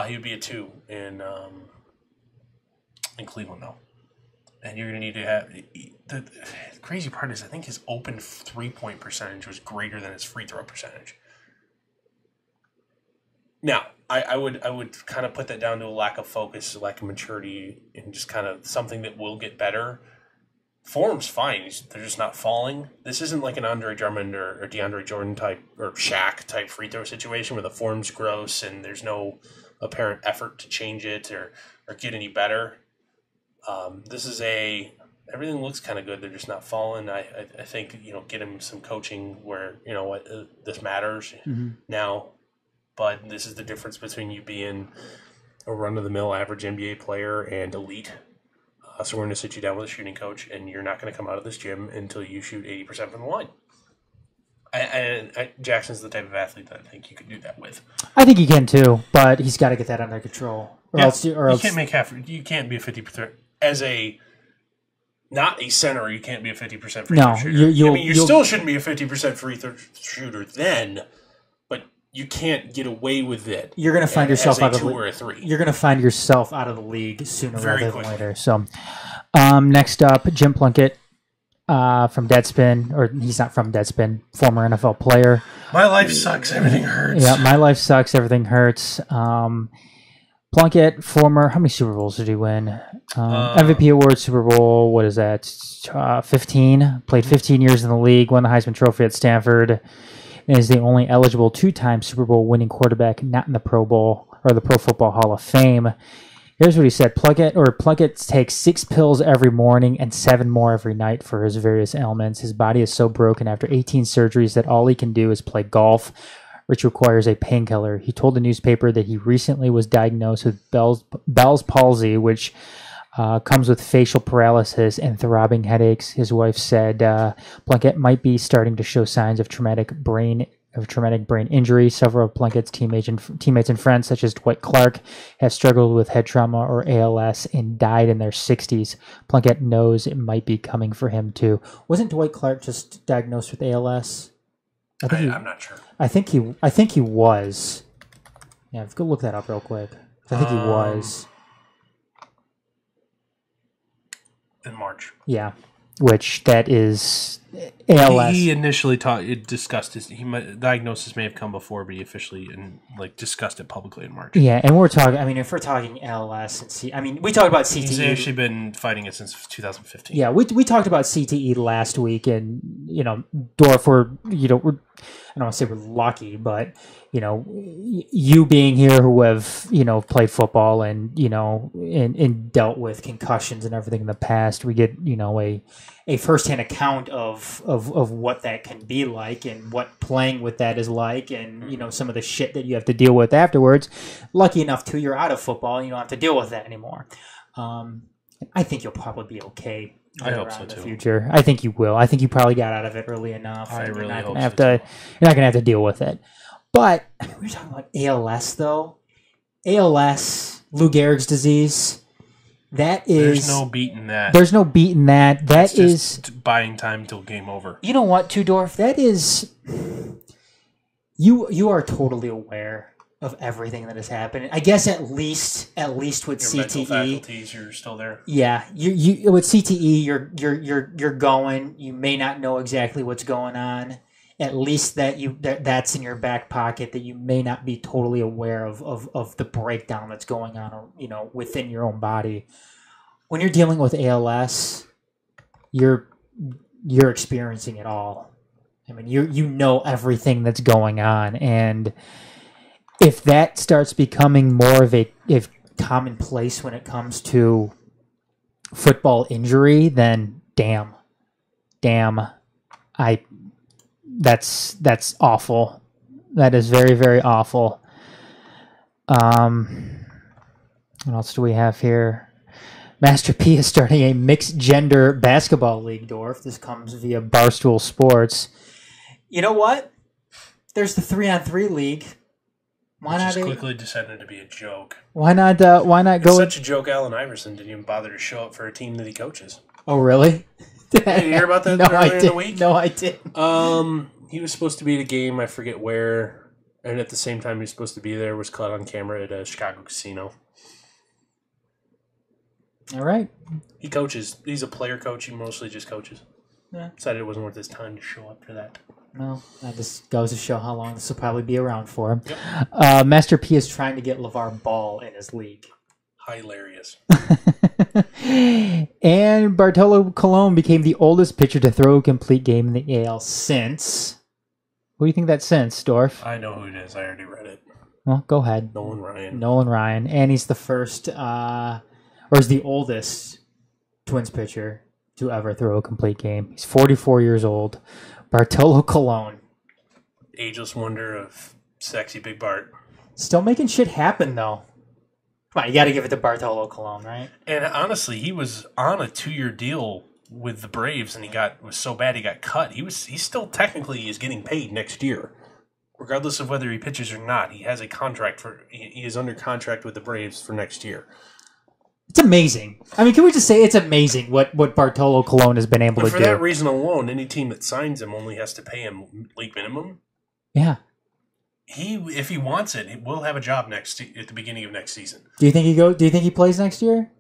He would be a 2 in Cleveland, though. And you're going to need to have... The crazy part is I think his open 3-point percentage was greater than his free throw percentage. Now, I would kind of put that down to a lack of focus, a lack of maturity, and just kind of something that will get better. Form's fine. They're just not falling. This isn't like an Andre Drummond or DeAndre Jordan type or Shaq type free throw situation where the form's gross and there's no apparent effort to change it or get any better. This is everything looks kind of good. They're just not falling. I think, get him some coaching where, this matters now. But this is the difference between you being a run-of-the-mill average NBA player and elite. So we're going to sit you down with a shooting coach, and you're not going to come out of this gym until you shoot 80% from the line. Jackson's the type of athlete that I think you could do that with. I think he can too, but he's got to get that under control. You can't make you can't be a 50% as a not a center. You can't be a 50% free throw shooter. You still shouldn't be a 50% free throw shooter then, but you can't get away with it. You're going to find yourself out of the 2 or a 3. You're going to find yourself out of the league sooner rather than later. So, next up, Jim Plunkett from Deadspin, or he's not from Deadspin, former NFL player. My life sucks. Everything hurts. Yeah, my life sucks. Everything hurts. Plunkett, how many Super Bowls did he win? MVP award, Super Bowl, what is that? 15. Played 15 years in the league, won the Heisman Trophy at Stanford, and is the only eligible 2-time Super Bowl winning quarterback not in the Pro Bowl or the Pro Football Hall of Fame. Here's what he said. Plunkett takes 6 pills every morning and 7 more every night for his various ailments. His body is so broken after 18 surgeries that all he can do is play golf, which requires a painkiller. He told the newspaper that he recently was diagnosed with Bell's palsy, which comes with facial paralysis and throbbing headaches. His wife said Plunkett might be starting to show signs of traumatic brain injury. Several of Plunkett's teammates and friends, such as Dwight Clark, have struggled with head trauma or ALS and died in their 60s. Plunkett knows it might be coming for him too. Wasn't Dwight Clark just diagnosed with ALS? I'm not sure. I think he was. Yeah, go look that up real quick. I think he was. In March. Yeah, which that is ALS. He initially discussed his diagnosis may have come before, but he officially discussed it publicly in March. Yeah, and we're talking. I mean, if we're talking ALS and we talked about CTE. He's actually been fighting it since 2015. Yeah, we talked about CTE last week, and Dorf. I don't want to say we're lucky, but you being here who have played football and and dealt with concussions and everything in the past, we get a firsthand account of of what that can be like and what playing with that is like, and you know, some of the shit that you have to deal with afterwards. Lucky enough too, you're out of football and you don't have to deal with that anymore. I think you'll probably be okay. I hope so in the too. Future. I think you will. I think you probably got out of it early enough. I really hope You're not so. You're not gonna have to deal with it. But I mean, we're talking about ALS though. ALS, Lou Gehrig's disease. That is. There's no beating that. There's no beating that. That's That is just buying time till game over. You know what, Dorf? That is. You are totally aware of everything that is happening. I guess at least with Your mental CTE. faculties, you're still there. Yeah, you with CTE, you're going. You may not know exactly what's going on. At least that's in your back pocket, that you may not be totally aware of the breakdown that's going on, you know, within your own body. When you're dealing with ALS, you're experiencing it all. I mean, you know everything that's going on, and if that starts becoming more of a commonplace when it comes to football injury, then damn, that's awful. That is very, very awful. What else do we have here? Master P is starting a mixed gender basketball league, Dorf. This comes via Barstool Sports. You know what? There's the 3-on-3 league. Why not? Just quickly decided to be a joke. Why not go? It's such a joke. Allen Iverson didn't even bother to show up for a team that he coaches. Oh, really? Did you hear about that earlier in the week? No, I didn't. He was supposed to be at a game, I forget where, and at the same time he was supposed to be there, was caught on camera at a Chicago casino. All right. He coaches. He's a player coach. He mostly just coaches. Yeah. Decided it wasn't worth his time to show up for that. Well, that just goes to show how long this will probably be around for. Yep. Master P is trying to get LeVar Ball in his league. Hilarious. And Bartolo Colon became the oldest pitcher to throw a complete game in the AL since. What do you think that's since, Dorf? I know who it is. I already read it. Well, go ahead. Nolan Ryan. Nolan Ryan. And he's the first, or is the oldest Twins pitcher to ever throw a complete game. He's 44 years old. Bartolo Colon. Ageless wonder of sexy Big Bart. Still making shit happen, though. Come on, you got to give it to Bartolo Colon, right? And honestly, he was on a 2-year deal with the Braves, and was so bad he got cut. He still technically is getting paid next year, regardless of whether he pitches or not. He has a contract he is under contract with the Braves for next year. It's amazing. I mean, can we just say it's amazing what Bartolo Colon has been able to do? For that reason alone, any team that signs him only has to pay him league minimum. Yeah. If he wants it, he will have a job at the beginning of next season. Do you think he plays next year?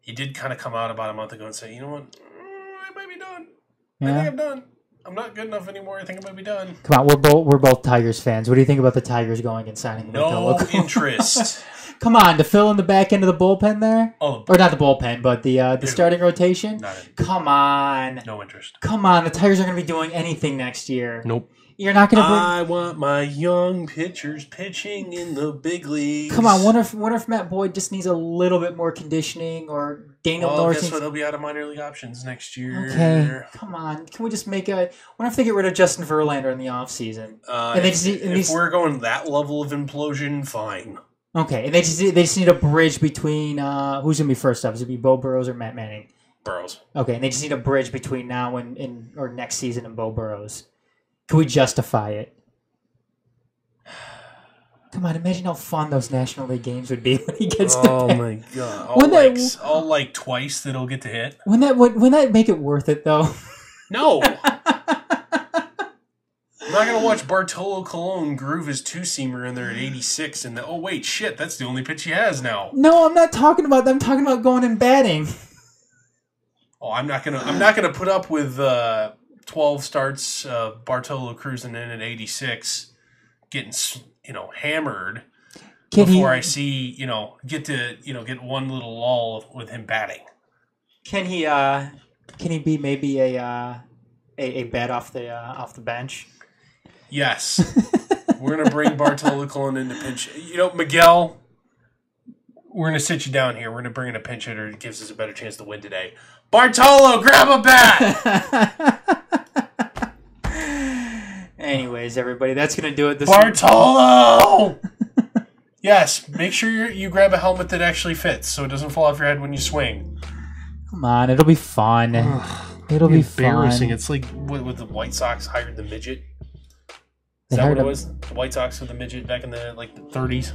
He did kind of come out about a month ago and say, you know what, I might be done. Yeah. I think I'm done. I'm not good enough anymore. I think I might be done. Come on, we're both Tigers fans. What do you think about the Tigers going and signing Bartolo Colon? No interest. Come on, to fill in the back end of the bullpen there? Oh, or not the bullpen, but the starting rotation? Not in. Come on. No interest. Come on, the Tigers aren't going to be doing anything next year. Nope. You're not going to bring... I want my young pitchers pitching in the big leagues. Come on, wonder if Matt Boyd just needs a little bit more conditioning, or Daniel Norris... guess what? He'll be out of minor league options next year. Okay, come on. Can we just make a... Wonder if they get rid of Justin Verlander in the offseason. If we're going that level of implosion, fine. Okay, and they just need a bridge between... who's going to be first up? Is it be Bo Burrows or Matt Manning? Burrows. Okay, and they just need a bridge between now and or next season and Bo Burrows. Can we justify it? Come on, imagine how fun those National League games would be when he gets to Oh pick. my god! All twice that he'll get to hit. Wouldn't that make it worth it though? No. I'm not gonna watch Bartolo Colon groove his 2-seamer in there at 86, and oh wait, shit, that's the only pitch he has now. No, I'm not talking about that. I'm talking about going and batting. Oh, I'm not gonna put up with 12 starts, Bartolo cruising in at 86, getting hammered I see get one little lull with him batting. Can he be maybe a bat off the bench? Yes. We're gonna bring Bartolo Colon in to pinch. Miguel, We're going to sit you down here. We're going to bring in a pinch hitter that gives us a better chance to win today. Bartolo, grab a bat! Anyways, everybody, that's going to do it this Bartolo! Yes, make sure you grab a helmet that actually fits so it doesn't fall off your head when you swing. Come on, it'll be fun. It'll be embarrassing. fun. It's like what the White Sox hired the midget. Is that what it was? The White Sox with the midget back in the 30s?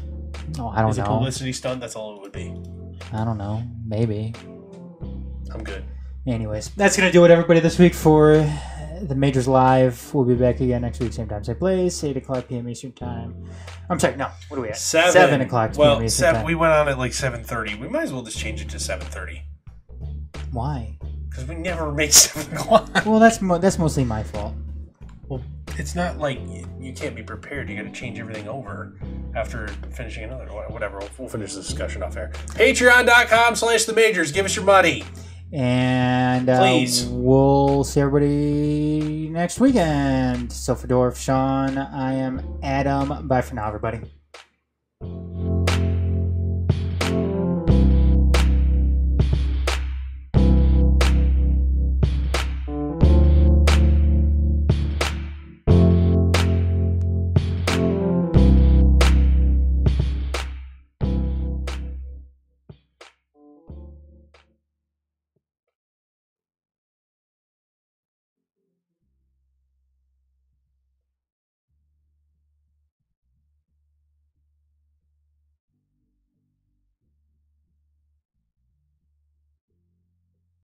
Oh, I don't know. Is it a publicity stunt? That's all it would be. I don't know. Maybe. I'm good. Anyways, that's going to do it, everybody, this week for the Majors Live. We'll be back again next week, same time, same place, 8 o'clock p.m. Eastern Time. I'm sorry, no. What are we at? 7 o'clock p.m. Eastern Time. We went on at 7:30. We might as well just change it to 7:30. Why? Because we never make 7 o'clock. Well, that's mostly my fault. Well, it's not like you can't be prepared. You got to change everything over after finishing another. Whatever. We'll finish this discussion off air. Patreon.com/themajors. Give us your money. And please. We'll see everybody next weekend. So for Dorf, Shawn, I am Adam. Bye for now, everybody.